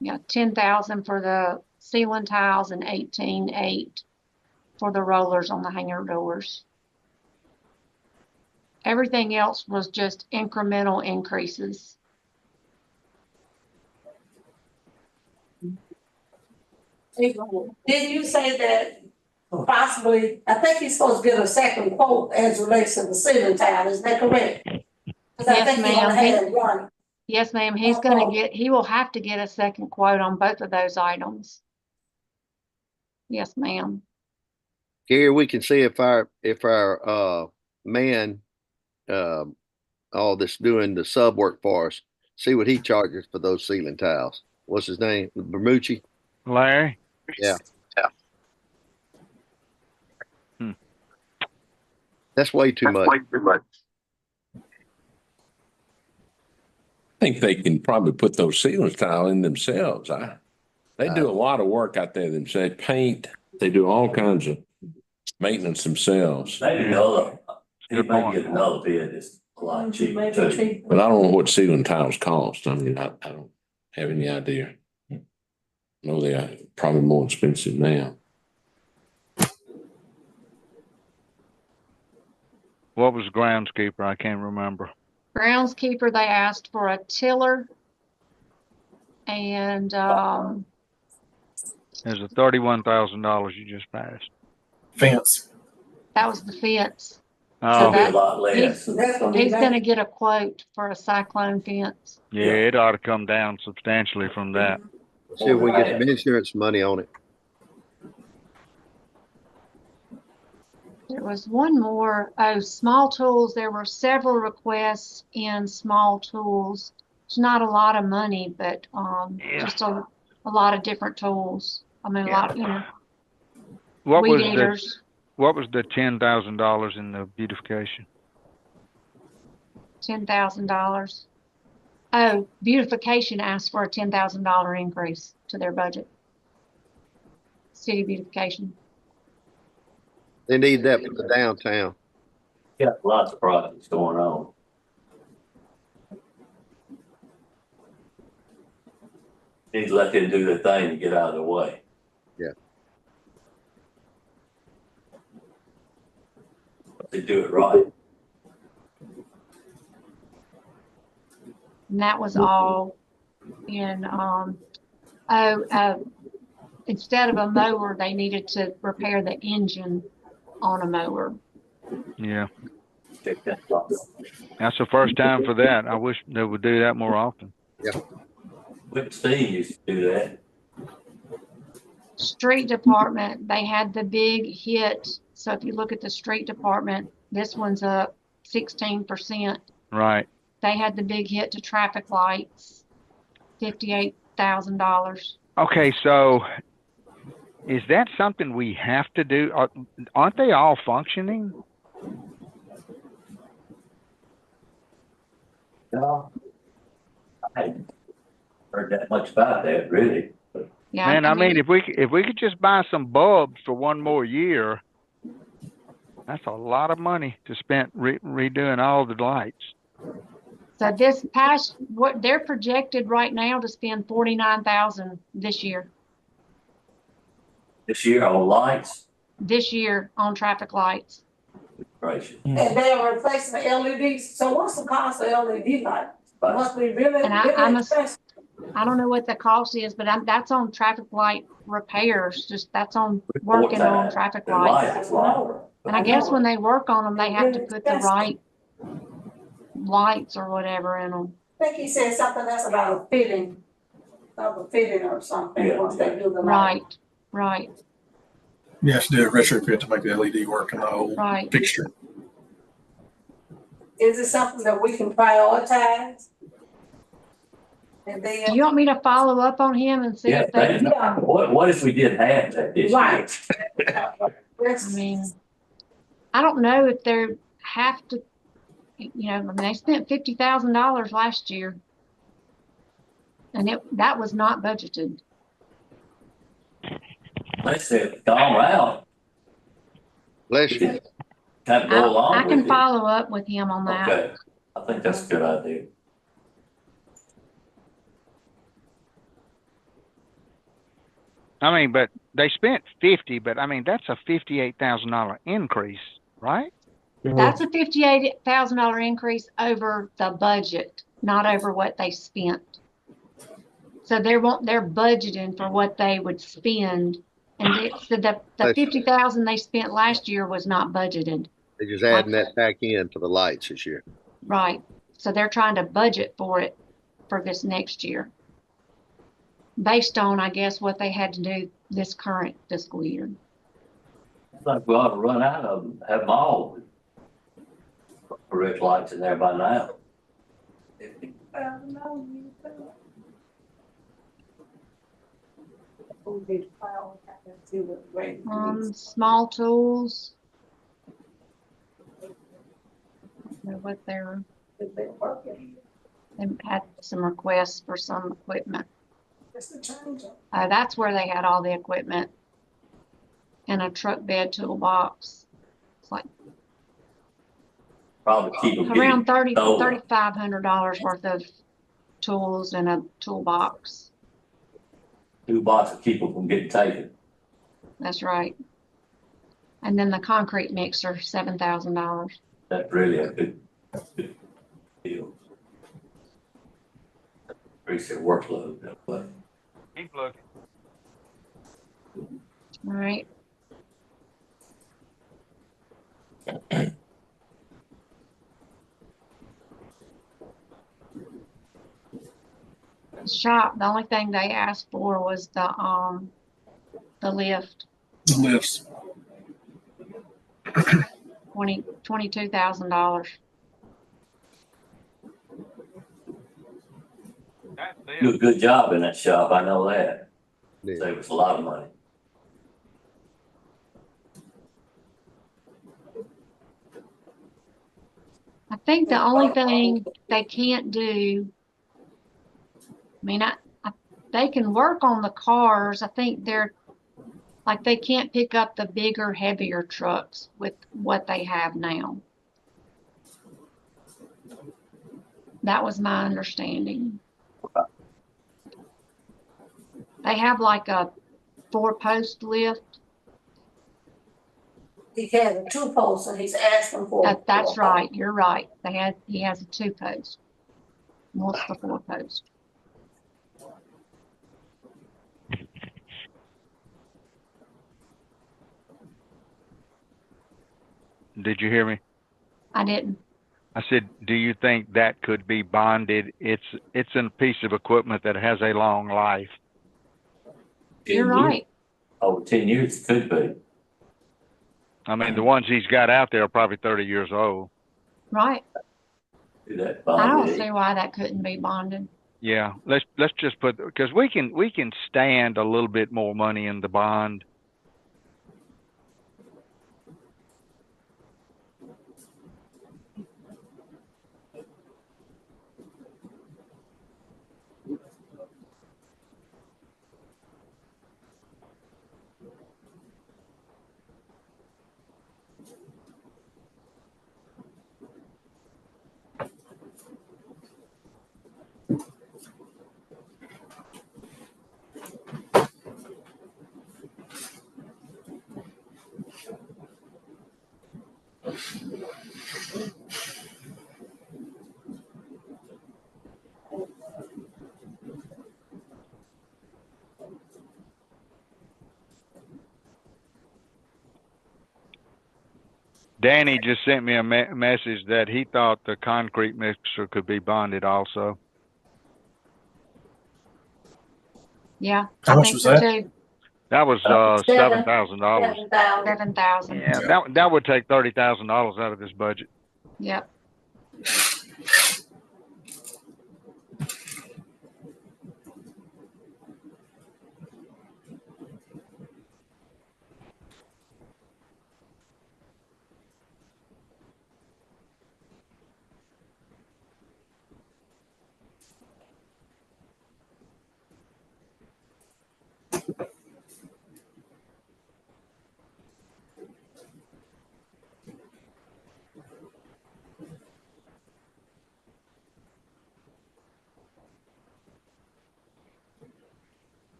Yeah, 10,000 for the ceiling tiles and 18,800 for the rollers on the hanger doors. Everything else was just incremental increases. Didn't you say that possibly, I think he's supposed to get a second quote as relates to the ceiling tile, is that correct? 'Cause I Yes, think he only ma'am. had one. Yes, ma'am. He will have to get a second quote on both of those items. Yes, ma'am. Gary, we can see if our man, all this doing the sub work for us, see what he charges for those ceiling tiles. What's his name? Bermucci? Larry? Yeah. Yeah. That's way too much. Way too much. I think they can probably put those ceiling tile in themselves. They do a lot of work out there themselves. They paint, they do all kinds of maintenance themselves. Maybe he Good might point. get another bid that's a lot cheaper Maybe too. cheaper. But I don't know what ceiling tiles cost. I mean, I don't have any idea. I know they are probably more expensive now. What was groundskeeper? I can't remember. Groundskeeper, they asked for a tiller and There's a $31,000 you just passed. Fence. that was the fence. Oh, Be a lot less. That's gonna be He's nice. gonna get a quote for a cyclone fence. yeah, it ought to come down substantially from that. See if we get some insurance money on it. There was one more, small tools. There were several requests in small tools. It's not a lot of money, but just a lot of different tools. I mean, a lot, What weed was the eaters, $10,000 in the beautification? $10,000. Oh, beautification asked for a $10,000 increase to their budget. City beautification. They need that for the downtown. Got lots of projects going on. Need to let them do their thing and get out of the way. Yeah. But they do it right. And that was all in, instead of a mower, they needed to repair the engine on a mower. Yeah, Take that lot. that's the first time for that. I wish they would do that more often. Whip Steve used to do that. Street department, they had the big hit. So if you look at the street department, this one's up 16%. Right. They had the big hit to traffic lights, $58,000. Okay, so is that something we have to do? Aren't they all functioning? No. I hadn't heard that much about that, really. Yeah, Man, I mean, if we could just buy some bulbs for one more year, that's a lot of money to spend redoing all the lights. so this past, what they're projected right now to spend $49,000 this year. This year on lights, This year on traffic lights. gracious. And they are replacing the LEDs, so what's the cost of LED light? Must be really, And really expensive. I don't know what the cost is, but that's on traffic light repairs. Just that's on working on traffic The lights. lights, wow. And I guess when they work on them, they have to put the right lights or whatever in them. think he said something else about a fitting, of a fitting or something, Yeah, once they do the light. Right, You have to do a retrofit to make the LED work in the whole right. fixture. Is it something that we can prioritize? And Do then, you want me to follow up on him and see Yeah, if they, yeah, what if we did half that this year? right. I Let's- mean, I don't know if they have to, I mean, they spent $50,000 last year. And that was not budgeted. They said, gone around, Bless you. kind of go along I with can it. follow up with him on that. Okay, I think that's a good idea. I mean, but they spent 50, but I mean, that's a $58,000 increase, right? That's a $58,000 increase over the budget, not over what they spent. So they're budgeting for what they would spend. And so the 50,000 they spent last year was not budgeted. They're just adding that back in for the lights this year. Right. So they're trying to budget for it for this next year. Based on, I guess, what they had to do this current fiscal year. It's like we ought to run out of them, have them all. Correct lights in there by now. Small tools. I don't know what they're, they had some requests for some equipment. That's where they had all the equipment and a truck bed toolbox. It's like Probably keep them around getting stolen. $3,500 worth of tools and a toolbox. 2 boxes keep them from getting taken. That's right. And then the concrete mixer, $7,000. That's really a good deal. Increase their workload that way. Keep looking. All right. Shop, the only thing they asked for was the lift, The lifts. $22,000. Do a good job in that shop, I know that. Yeah. Save us a lot of money. I think the only thing they can't do, I mean, they can work on the cars. I think they're like, they can't pick up the bigger, heavier trucks with what they have now. That was my understanding. They have like a 4-post lift. He had a 2-post and he's asking for. That's right. You're right. He has a 2-post. What's the 4-post? Did you hear me? I didn't. I said, do you think that could be bonded? It's a piece of equipment that has a long life. You're right. Over 10 years, it could be. I mean, the ones he's got out there are probably 30 years old. Right. Do that I don't bonded. see why that couldn't be bonded. Yeah, let's just put, because we can stand a little bit more money in the bond. Danny just sent me a message that he thought the concrete mixer could be bonded also. Yeah, How I much think was so that? too. That was, $7,000. 7,000. 7,000. Yeah, that would take $30,000 out of this budget. Yep.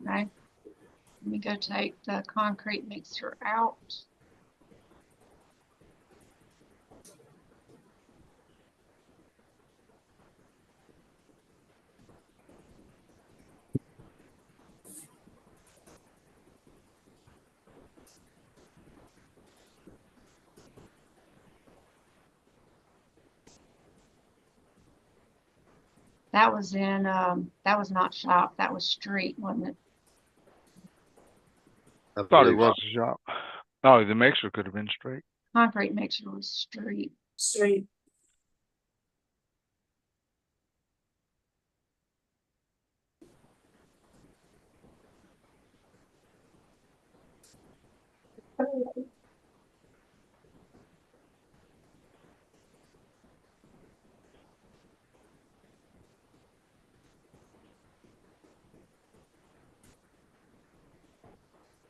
Okay. Let me go take the concrete mixer out. That was in, that was not shop, that was street, wasn't it? I Thought it believe was a shop. Oh, the mixer could have been straight. Concrete mixer was street. Street.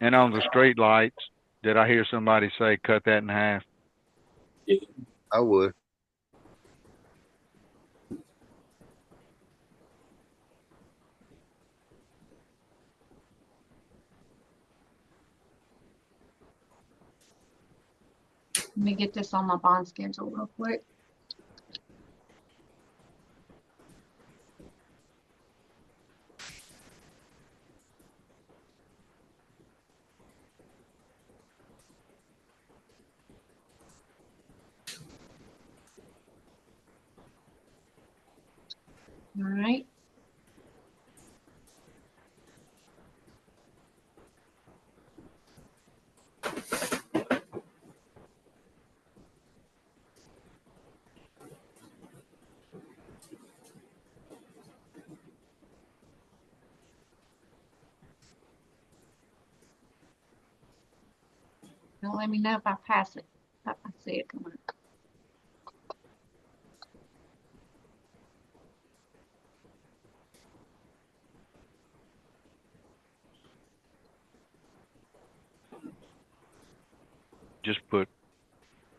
And on the street lights, did I hear somebody say cut that in half? I would. Let me get this on my bond schedule real quick. All right. Don't let me know if I pass it. I see it coming. Just put,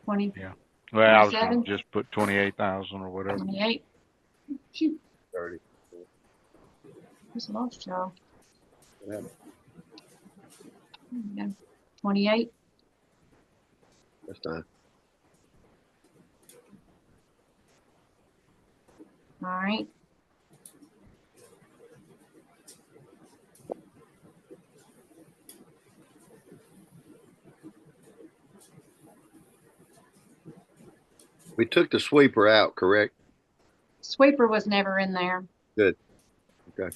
20, yeah. Well, I was 27? gonna just put 28,000 or whatever. 28. Shoot, 30. just lost y'all. Yeah. Yeah. 28. That's fine. All right. We took the sweeper out, correct? Sweeper was never in there. Good. Okay.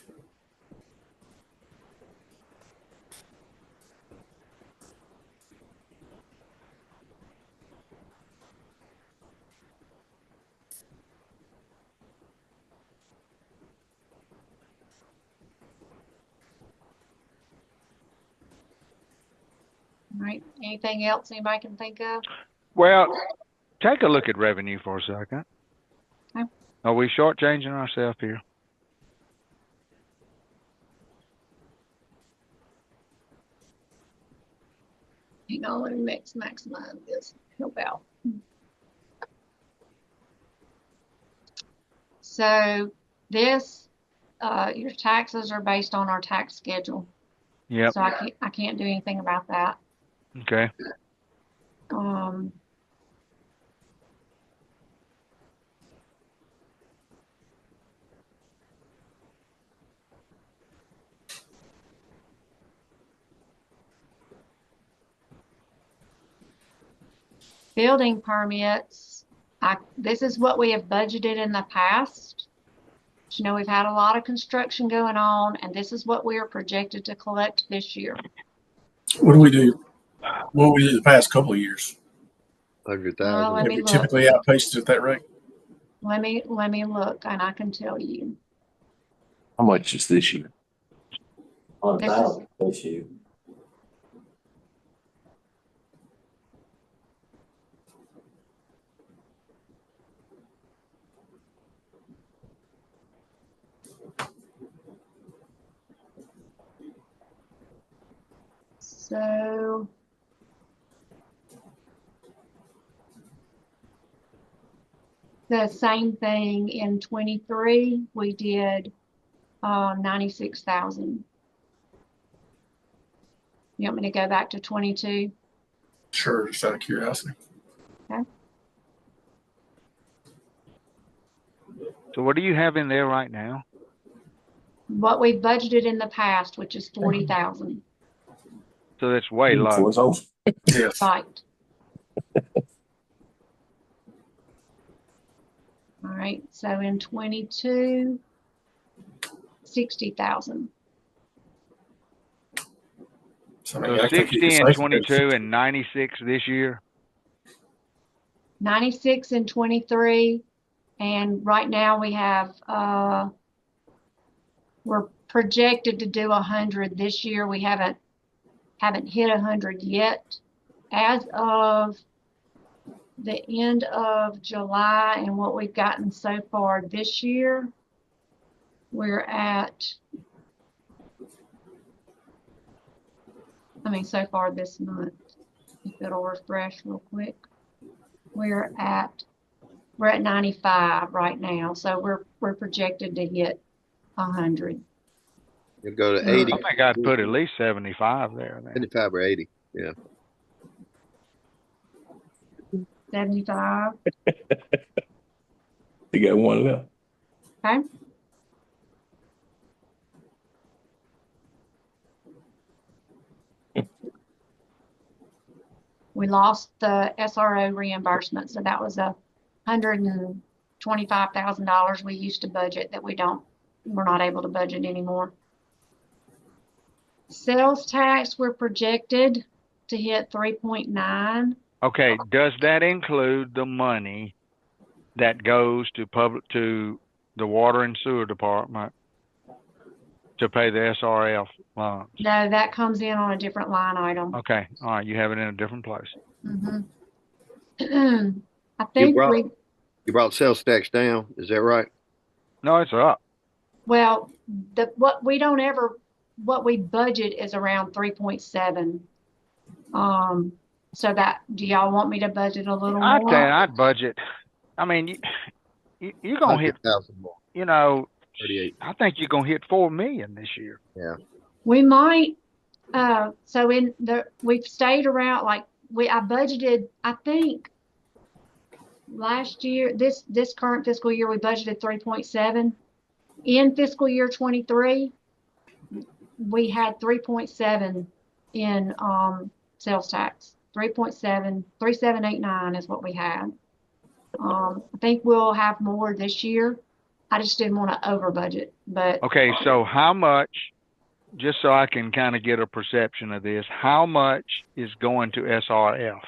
All right. Anything else anybody can think of? Well, take a look at revenue for a second. Okay. Are we shortchanging ourselves here? Hang on, let me maximize this. Help out. So this, your taxes are based on our tax schedule. Yep. So I can't do anything about that. Okay. Building permits, this is what we have budgeted in the past. You know, we've had a lot of construction going on, and this is what we are projected to collect this year. What do we do? What we did the past couple of years? 100,000. Let Have me we look. typically outpaced it at that rate? Let me look, and I can tell you. How much is this year? 100,000 this year. So the same thing in 23, we did 96,000. You want me to go back to 22? Sure, just out of curiosity. So what do you have in there right now? What we budgeted in the past, which is 40,000. So that's way low. Yes. Right. All right, so in 22, 60,000. So, So 60 in 22 and 96 this year. 96 in 23, and right now we have we're projected to do 100 this year. We haven't hit 100 yet. As of the end of July and what we've gotten so far this year, we're at, so far this month, if it'll refresh real quick, we're at 95 right now. So we're projected to hit 100. It'll go to I 80, think I'd put at least 75 there. Then. 75 or 80. Yeah. 75. You got one left. Okay. We lost the SRO reimbursement, so that was $125,000 we used to budget that we're not able to budget anymore. Sales tax, we're projected to hit 3.9. Okay, does that include the money that goes to the water and sewer department to pay the SRF loans? No, that comes in on a different line item. Okay, all right, you have it in a different place. Mm-hmm. I think You brought sales tax down, is that right? No, it's up. well, what we budget is around 3.7. So do y'all want me to budget a little I'd more? say I'd budget. I mean, you're gonna hit. 100,000 more. 38. I think you're gonna hit 4 million this year. Yeah. We might. So we've stayed around I budgeted. I think last year, this current fiscal year, we budgeted 3.7. In fiscal year 23, we had 3.7 in sales tax. 3.7, 3789 is what we had. I think we'll have more this year. I just didn't want to over budget, but. Okay, so how much, just so I can kind of get a perception of this, how much is going to SRF?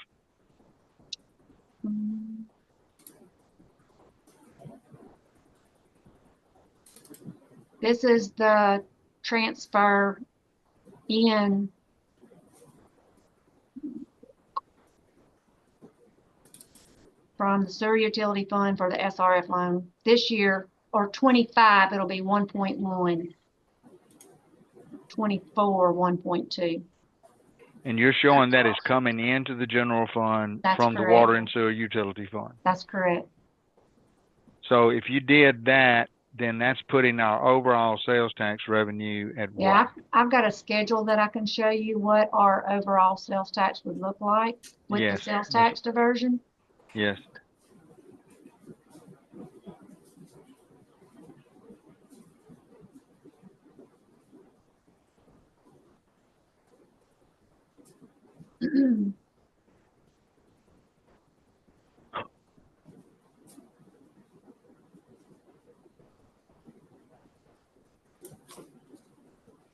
This is the transfer in from the sewer utility fund for the SRF loan. This year, or 25, it'll be 1.1. 24, 1.2. And you're showing that is coming into the general fund That's from the correct. water and sewer utility fund. That's correct. So if you did that, then that's putting our overall sales tax revenue at Yeah, what? I've got a schedule that I can show you what our overall sales tax would look like with the sales tax diversion. Yes.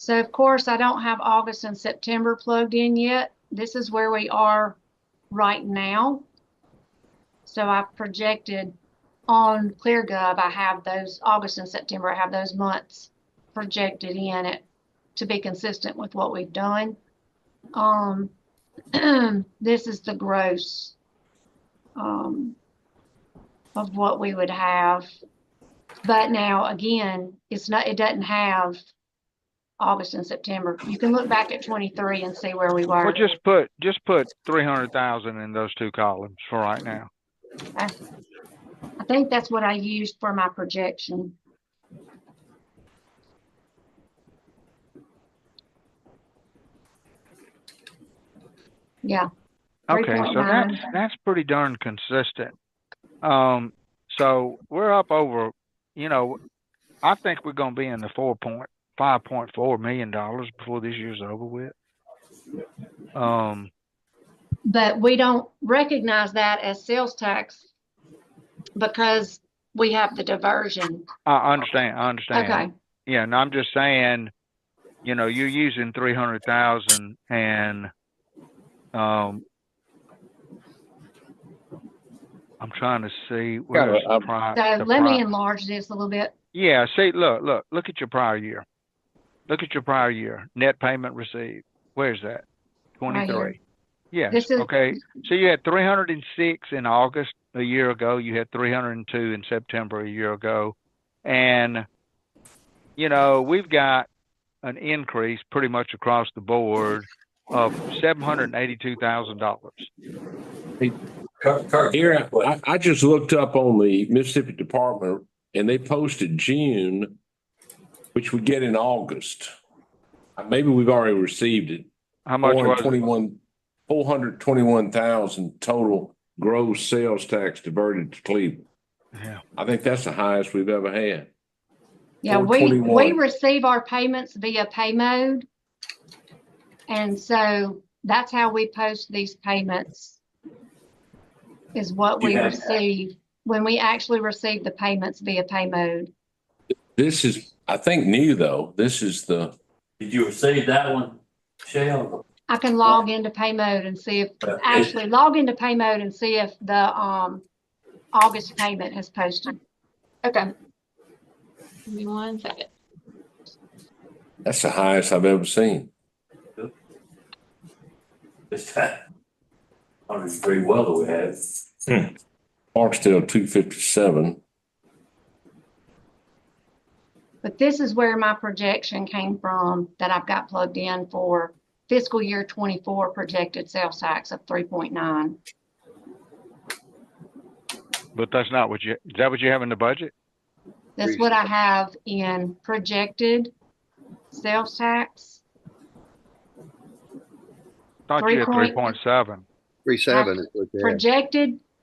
So of course, I don't have August and September plugged in yet. This is where we are right now. So I've projected on ClearGov, I have those August and September, I have those months projected in it to be consistent with what we've done. This is the gross of what we would have. But now again, it doesn't have August and September. You can look back at 23 and see where we were. Well, just put 300,000 in those two columns for right now. I think that's what I used for my projection. Yeah. Okay, so 3.9. that's pretty darn consistent. So we're up over, you know, I think we're gonna be in the $5.4 million before this year's over with. But we don't recognize that as sales tax because we have the diversion. I understand. Okay. Yeah, and I'm just saying, you know, you're using 300,000 and, I'm trying to see where's the price. So let me enlarge this a little bit. Yeah, see, look at your prior year. Look at your prior year. Net payment received. Where's that? 23. Right Yes. This is- Okay. So you had 306 in August a year ago. You had 302 in September a year ago. And, you know, we've got an increase pretty much across the board of $782,000. Here, I just looked up on the Mississippi Department and they posted June, which we get in August. Maybe we've already received it. How much was it? 421,000 total gross sales tax diverted to Cleveland. Yeah. I think that's the highest we've ever had. Yeah, we 421. receive our payments via pay mode. And so that's how we post these payments is what we receive when we actually receive the payments via pay mode. This is, I think, new though. This is the. Did you receive that one, Shell? I can log into pay mode and see if log into pay mode and see if the August payment has posted. Okay. Give me 1 second. That's the highest I've ever seen. This time, 100-degree weather we had. Barksdale 257. But this is where my projection came from that I've got plugged in for fiscal year 24 projected sales tax of 3.9. But that's not what is that what you have in the budget? That's what I have in projected sales tax. Thought you had 3.7. 3.7 is what they have.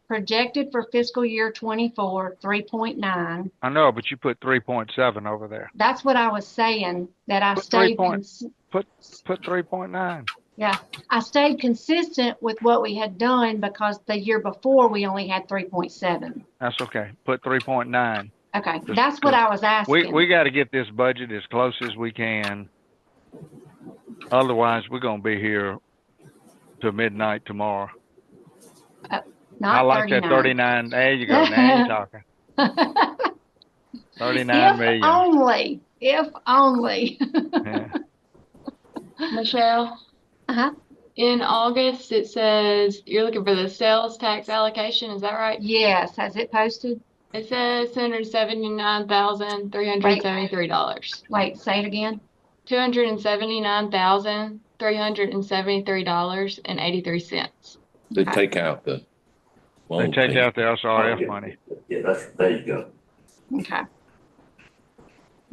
Projected for fiscal year 24, 3.9. I know, but you put 3.7 over there. That's what I was saying, that I Put stayed. Put 3.9. Yeah, I stayed consistent with what we had done because the year before we only had 3.7. That's okay. Put 3.9. Okay, that's what I was asking. We got to get this budget as close as we can. Otherwise, we're going to be here till midnight tomorrow. Not I like 39. that 39. There you go. Now you're talking. 39 million. If only. Yeah. Michelle, in August, it says you're looking for the sales tax allocation. Is that right? Yes. Has it posted? It says $279,373. Wait, say it again. $279,373.83. They take out the. They take out the SRF money. Yeah, there you go. Okay.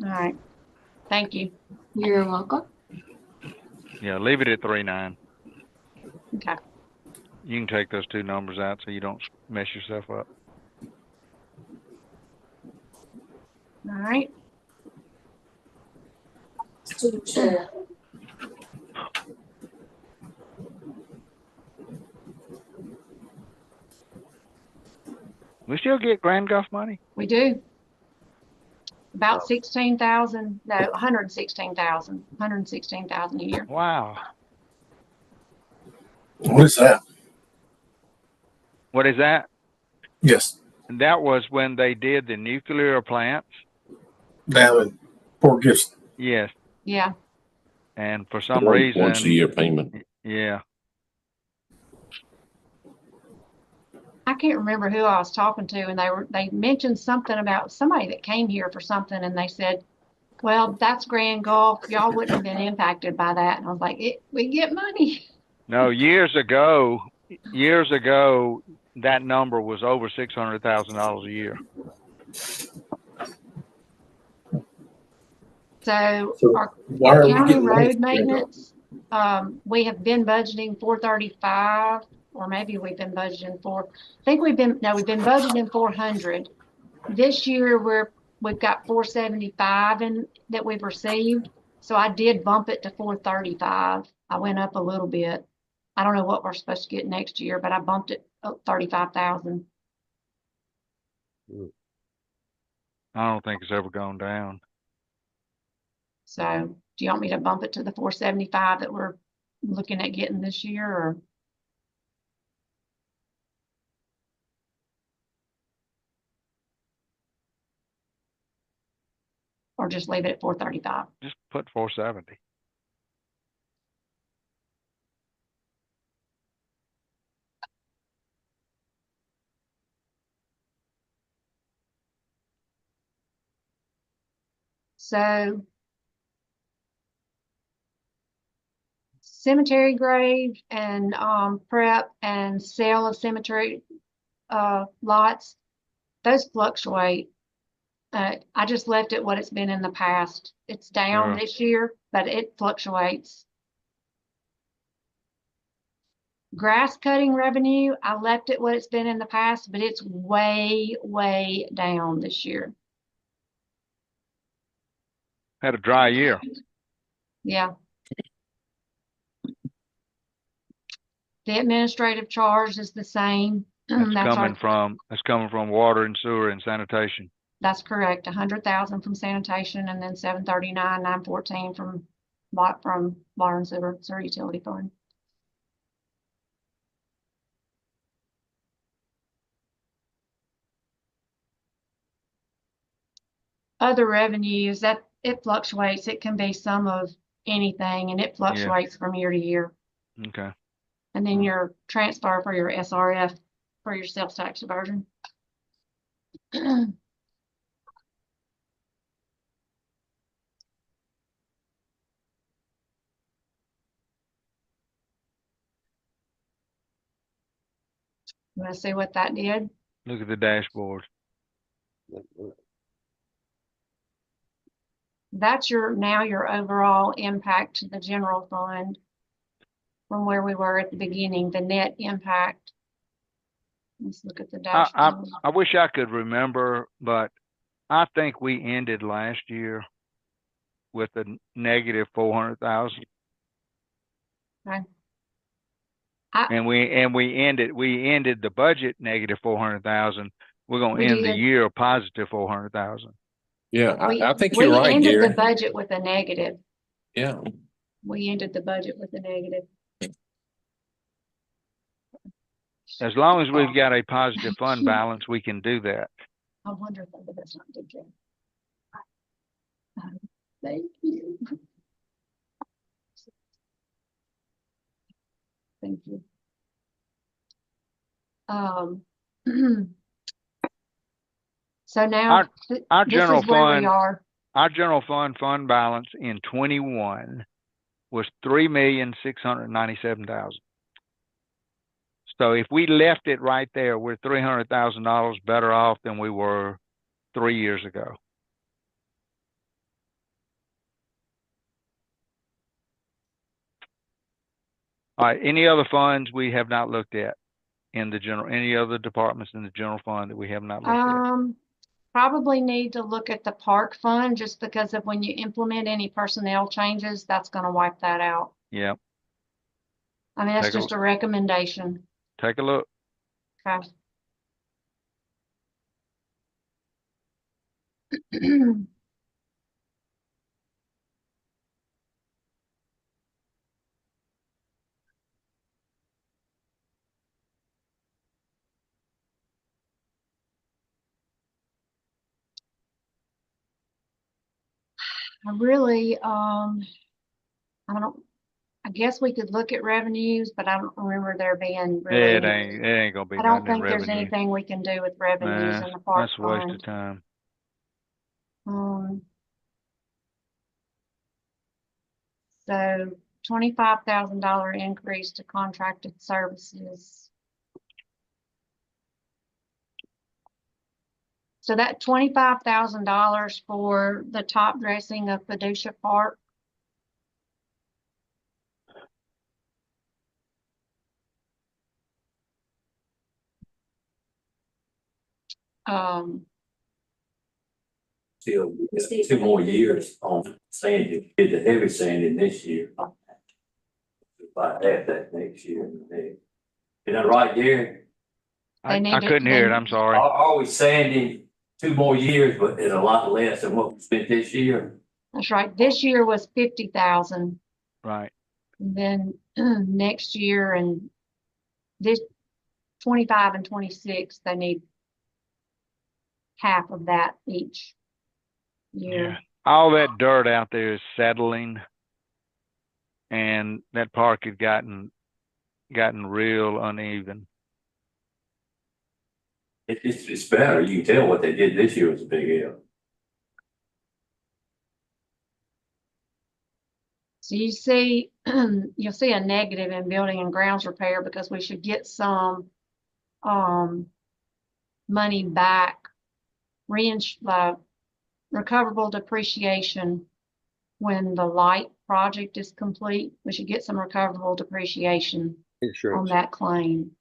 All right. Thank you. You're welcome. Yeah, leave it at 3.9. Okay. You can take those two numbers out so you don't mess yourself up. All right. We still get Grand Gulf money? We do. about 16,000, no, 116,000 a year. Wow. What is that? What is that? Yes, That was when they did the nuclear plants. down in Port Gibson. Yes. Yeah. And for some Once reason, a year payment. yeah. I can't remember who I was talking to, and they mentioned something about somebody that came here for something, and they said, well, that's Grand Gulf. Y'all wouldn't have been impacted by that. And I was like, we get money. No, years ago, that number was over $600,000 a year. So our Why are we county getting money road from Grand Gulf? maintenance, we have been budgeting 435, or maybe we've been budgeting for, I think we've been budgeting 400. This year we've got 475 in that we've received. So I did bump it to 435. I went up a little bit. I don't know what we're supposed to get next year, but I bumped it up 35,000. I don't think it's ever gone down. So do you want me to bump it to the 475 that we're looking at getting this year, or just leave it at 435? Just put 470. So cemetery grave and prep and sale of cemetery lots, those fluctuate. I just left it what it's been in the past. It's down this year, but it fluctuates. Grass cutting revenue, I left it what it's been in the past, but it's way, way down this year. Had a dry year. Yeah. The administrative charge is the same. That's coming from water and sewer and sanitation. That's correct. 100,000 from sanitation, and then 739, 914 from water and sewer utility fund. Other revenues, that it fluctuates. It can be some of anything, and it fluctuates from year to year. Okay. And then your transfer for your SRF for your sales tax diversion. You want to see what that did? Look at the dashboard. That's your overall impact to the general fund from where we were at the beginning, the net impact. Let's look at the dashboard. I wish I could remember, but I think we ended last year with a negative 400,000. Okay. And we ended the budget negative 400,000. We're gonna end the year positive 400,000. Yeah, I think you're right, We ended Gary. the budget with a negative. Yeah. We ended the budget with a negative. As long as we've got a positive fund balance, we can do that. I wonder if that's not good, Jim. Thank you. Thank you. So now our general this is where fund, we are. Our general fund balance in 21 was 3,697,000. So if we left it right there, we're $300,000 better off than we were 3 years ago. All right, any other funds we have not looked at in the general, any other departments in the general fund that we have not looked at? Probably need to look at the park fund, just because of when you implement any personnel changes, that's going to wipe that out. Yeah. I mean, that's just a recommendation. Take a look. Okay. I really, I guess we could look at revenues, but I don't remember there being Yeah, really. it ain't gonna be I don't nothing in think there's revenue. anything we can do with revenues Nah, in the park that's a waste of fund. time. So $25,000 increase to contracted services. So that $25,000 for the top dressing of Paducah Park. Still, it's 2 more years on sanding, did the heavy sanding this year. If I add that next year. Is that right, Gary? They need I to- couldn't hear it, I'm sorry. Are we sanding 2 more years, but it's a lot less than what we spent this year? That's right. This year was 50,000. Right. And then next year and this 25 and 26, they need half of that each year. Yeah. All that dirt out there is settling. And that park had gotten real uneven. It's better. You can tell what they did this year was a big help. So you see, you'll see a negative in building and grounds repair because we should get some money back, recoverable depreciation when the light project is complete. We should get some recoverable depreciation on Insurance. that claim.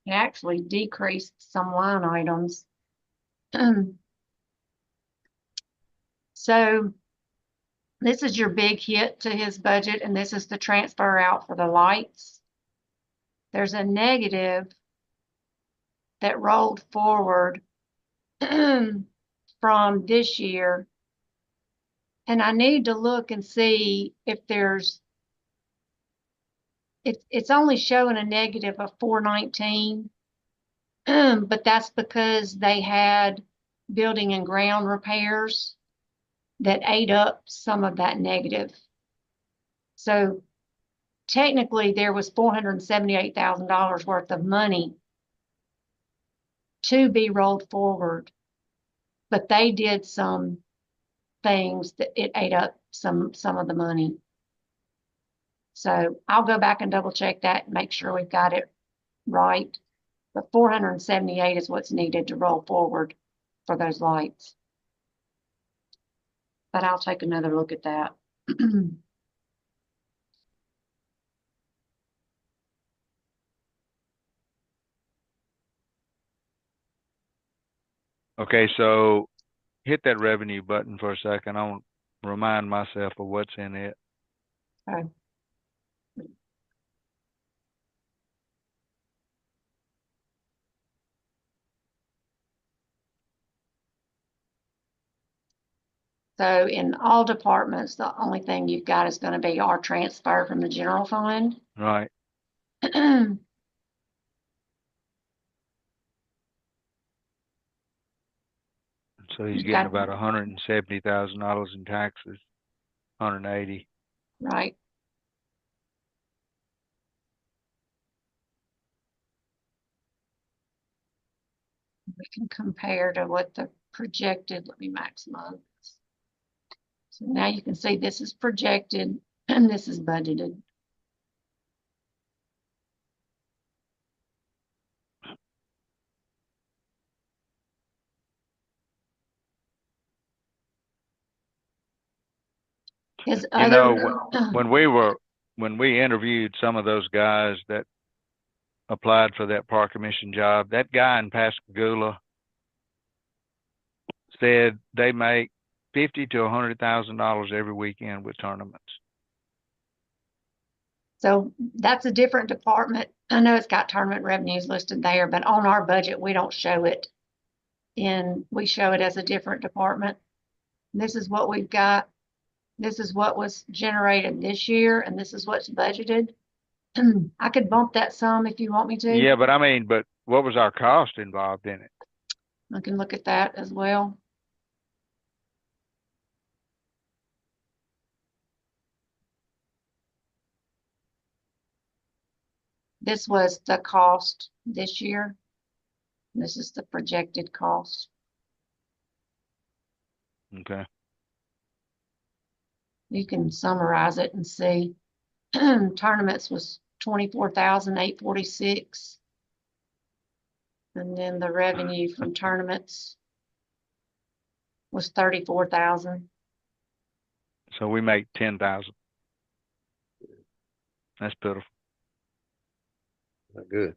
It actually decreased some line items. So this is your big hit to his budget, and this is the transfer out for the lights. There's a negative that rolled forward from this year. And I need to look and see if it's only showing a negative of 419. But that's because they had building and ground repairs that ate up some of that negative. So technically there was $478,000 worth of money to be rolled forward, but they did some things that it ate up some of the money. So I'll go back and double check that and make sure we've got it right. But 478 is what's needed to roll forward for those lights. But I'll take another look at that. Okay, so hit that revenue button for a second. I want to remind myself of what's in it. Okay. So in all departments, the only thing you've got is going to be our transfer from the general fund. Right. So he's You've getting got- about $170,000 in taxes, 180. Right. We can compare to what the projected, let me maximize. So now you can see this is projected and this is budgeted. His You other, know, when we interviewed some of those guys that applied for that park commission job, that guy in Pascagoula said they make $50,000 to $100,000 every weekend with tournaments. so that's a different department. I know it's got tournament revenues listed there, but on our budget, we don't show it. We show it as a different department. This is what we've got. This is what was generated this year, and this is what's budgeted. I could bump that some if you want me to. Yeah, but I mean, but what was our cost involved in it? I can look at that as well. This was the cost this year. This is the projected cost. Okay. You can summarize it and see. Tournaments was 24,846. And then the revenue from tournaments was 34,000. So we make 10,000. That's pitiful. Not good.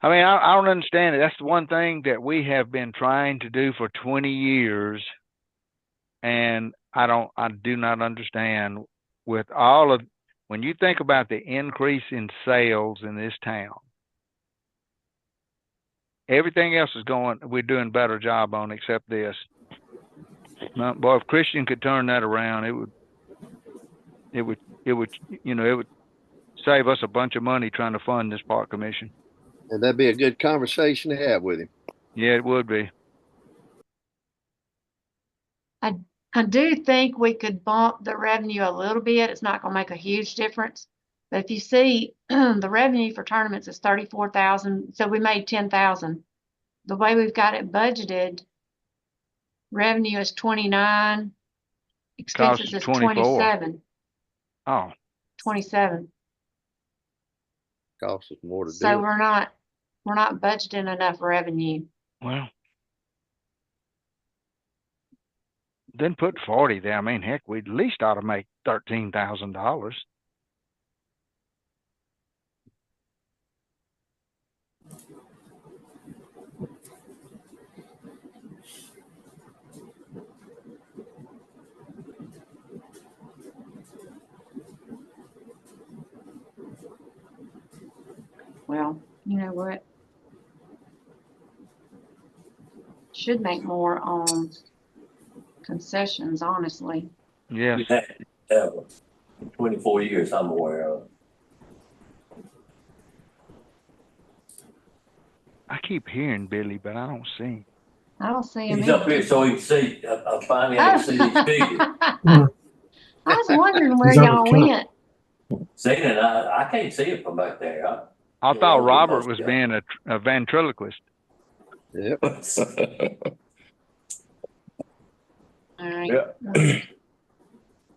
I mean, I don't understand it. That's the one thing that we have been trying to do for 20 years. And I do not understand with all of, when you think about the increase in sales in this town, everything else is going, we're doing a better job on except this. Now, boy, if Christian could turn that around, it would save us a bunch of money trying to fund this park commission. And that'd be a good conversation to have with him. Yeah, it would be. I do think we could bump the revenue a little bit. It's not going to make a huge difference. But if you see, the revenue for tournaments is 34,000. So we made 10,000. The way we've got it budgeted, revenue is 29, expenses is 24. 27. Oh, 27. Costs us more to do So it. we're not budgeting enough revenue. well. Then put 40 there. I mean, heck, we at least ought to make $13,000. Well, you know what? Should make more on concessions, honestly. Yes. Ever. In 24 years, I'm aware of. I keep hearing Billy, but I don't see him. I don't see him He's up either. here so he can see. I finally able to see these figures. I was wondering where He's on the y'all front. went. Seeing it, I can't see it from back there. I Yeah, thought we Robert must was go. being a ventriloquist. Yep. All right. Yeah.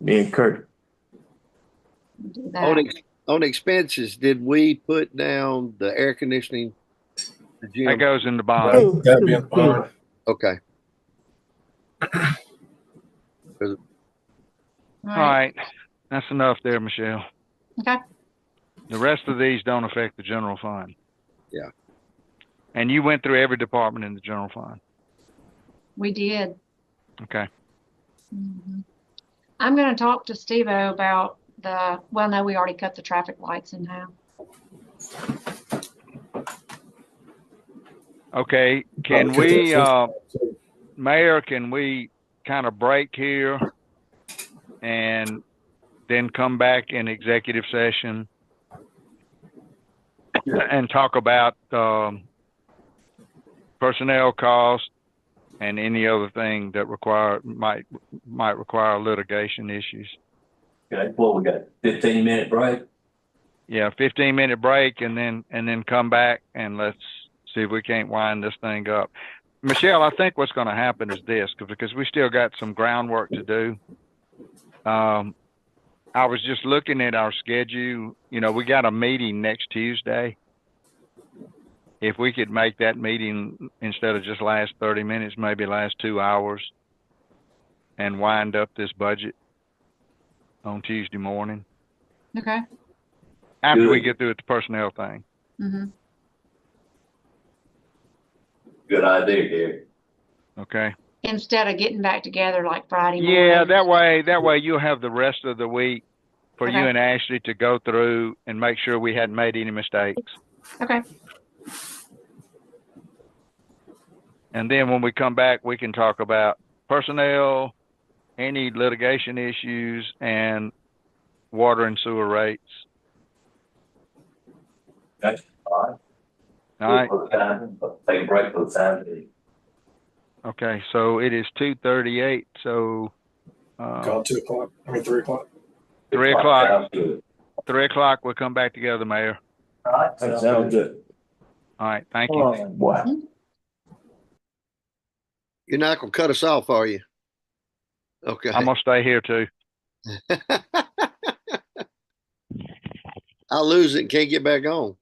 Me and Kurt. Do On, that. on expenses, did we put down the air conditioning? The That gym? goes in the bond. That'd be in the bond. Okay. All All right. That's enough there, Michelle. Okay. The rest of these don't affect the general fund. Yeah. And you went through every department in the general fund. We did. Okay. Mhm. I'm going to talk to Steve-O about well, no, we already cut the traffic lights in half. Okay. Can we, Mayor, can we kind of break here and then come back in executive session and talk about personnel costs and any other thing that might require litigation issues? Okay, well, we got 15-minute break. Yeah, 15-minute break and then come back and let's see if we can't wind this thing up. Michelle, I think what's going to happen is this, because we still got some groundwork to do. I was just looking at our schedule. You know, we got a meeting next Tuesday. If we could make that meeting, instead of just last 30 minutes, maybe last 2 hours and wind up this budget on Tuesday morning Okay. after we Good. get through with the personnel thing. Mm-hmm. Good idea, Gary. Okay. Instead of getting back together like Friday morning. Yeah, that way you'll have the rest of the week for you Okay. and Ashley to go through and make sure we hadn't made any mistakes. Okay. And then when we come back, we can talk about personnel, any litigation issues, and water and sewer rates. Okay, all All right. right. For the time, take a break for the time being. Okay. So it is 2:38. So, Call it 2 o'clock. I mean, 3 o'clock. 3 o'clock. Sounds good. 3 o'clock. We'll come back together, Mayor. All right. That sounds good. All right. Thank you. Oh, boy. You're not gonna cut us off, are you? Okay. I'm gonna stay here too. I'll lose it and can't get back on.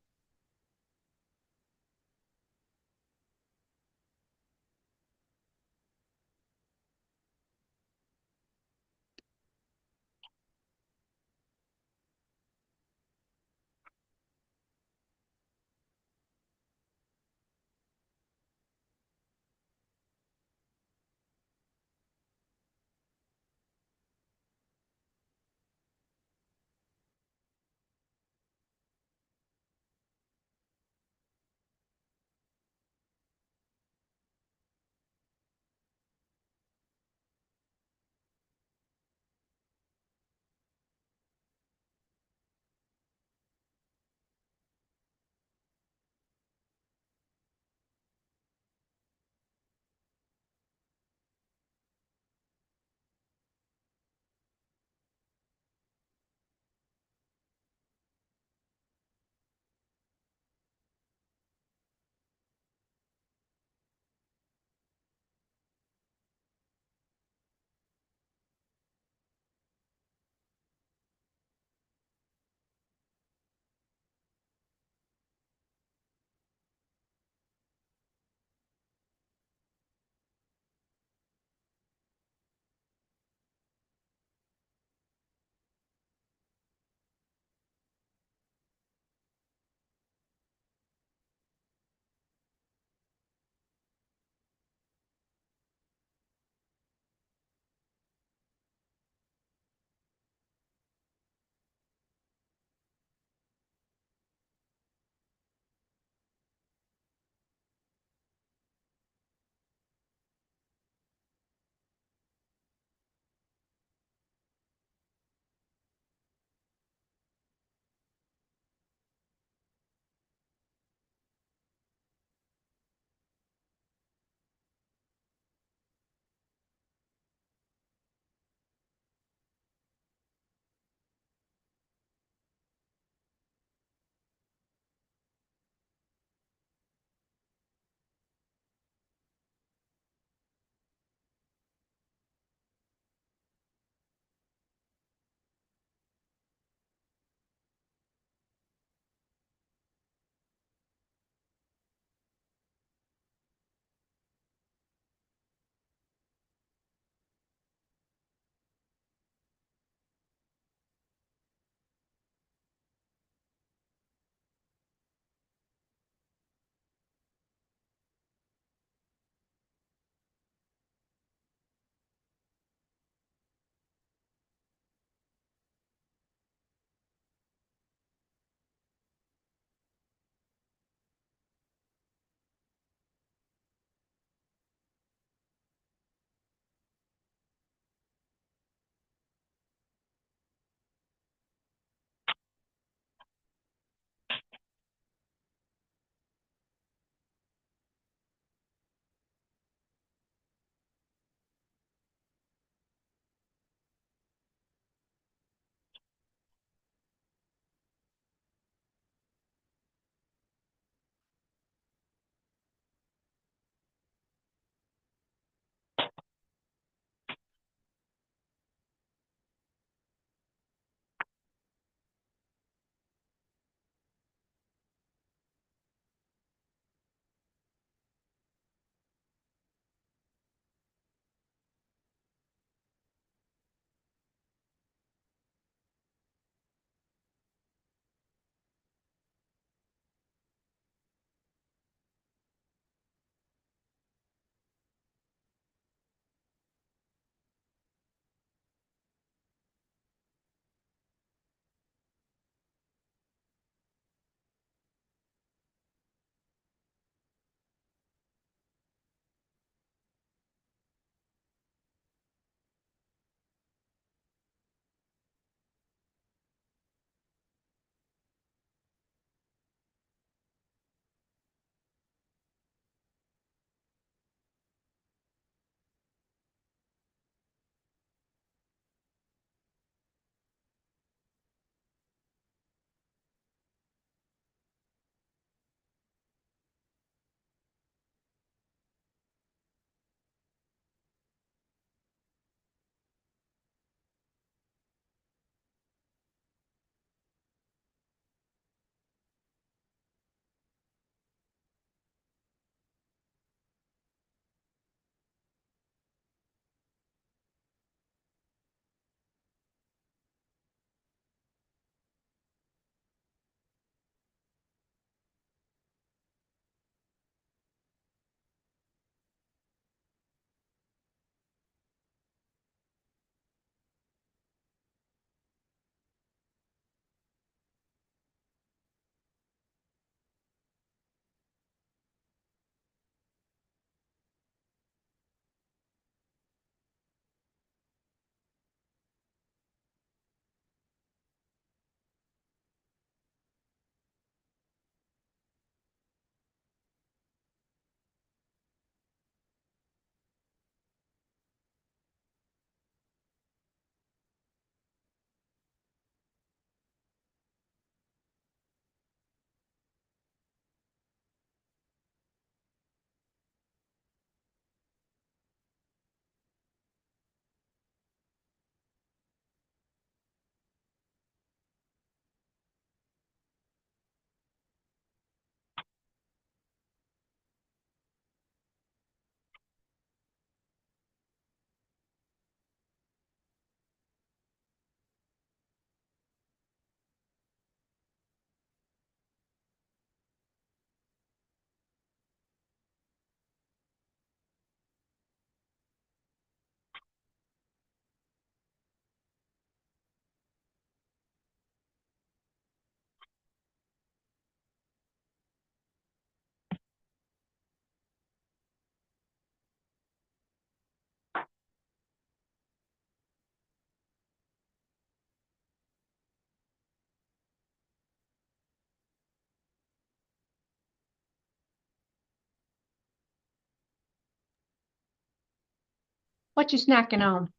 What you snacking on?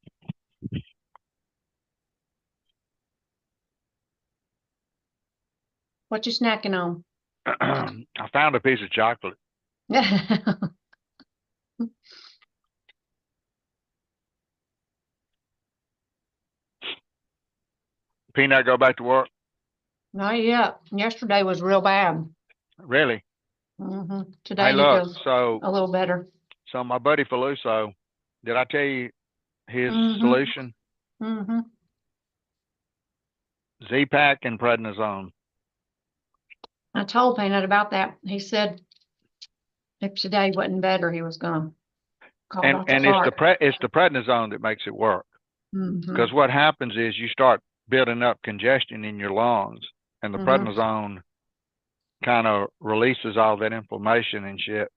What you snacking on? I found a piece of chocolate. Peanut go back to work? Not yet. Yesterday was real bad. Really? Today he look, feels so a little better. so my buddy Faluso, did I tell you his Mhm. solution? Mm-hmm. Z-Pack and prednisone. I told Peanut about that. He said if today wasn't better, he was gonna call And Dr. it's the prednisone that makes it work. Mhm. Because what happens is you start building up congestion in your lungs, and the Mhm. prednisone kind of releases all that inflammation and shit.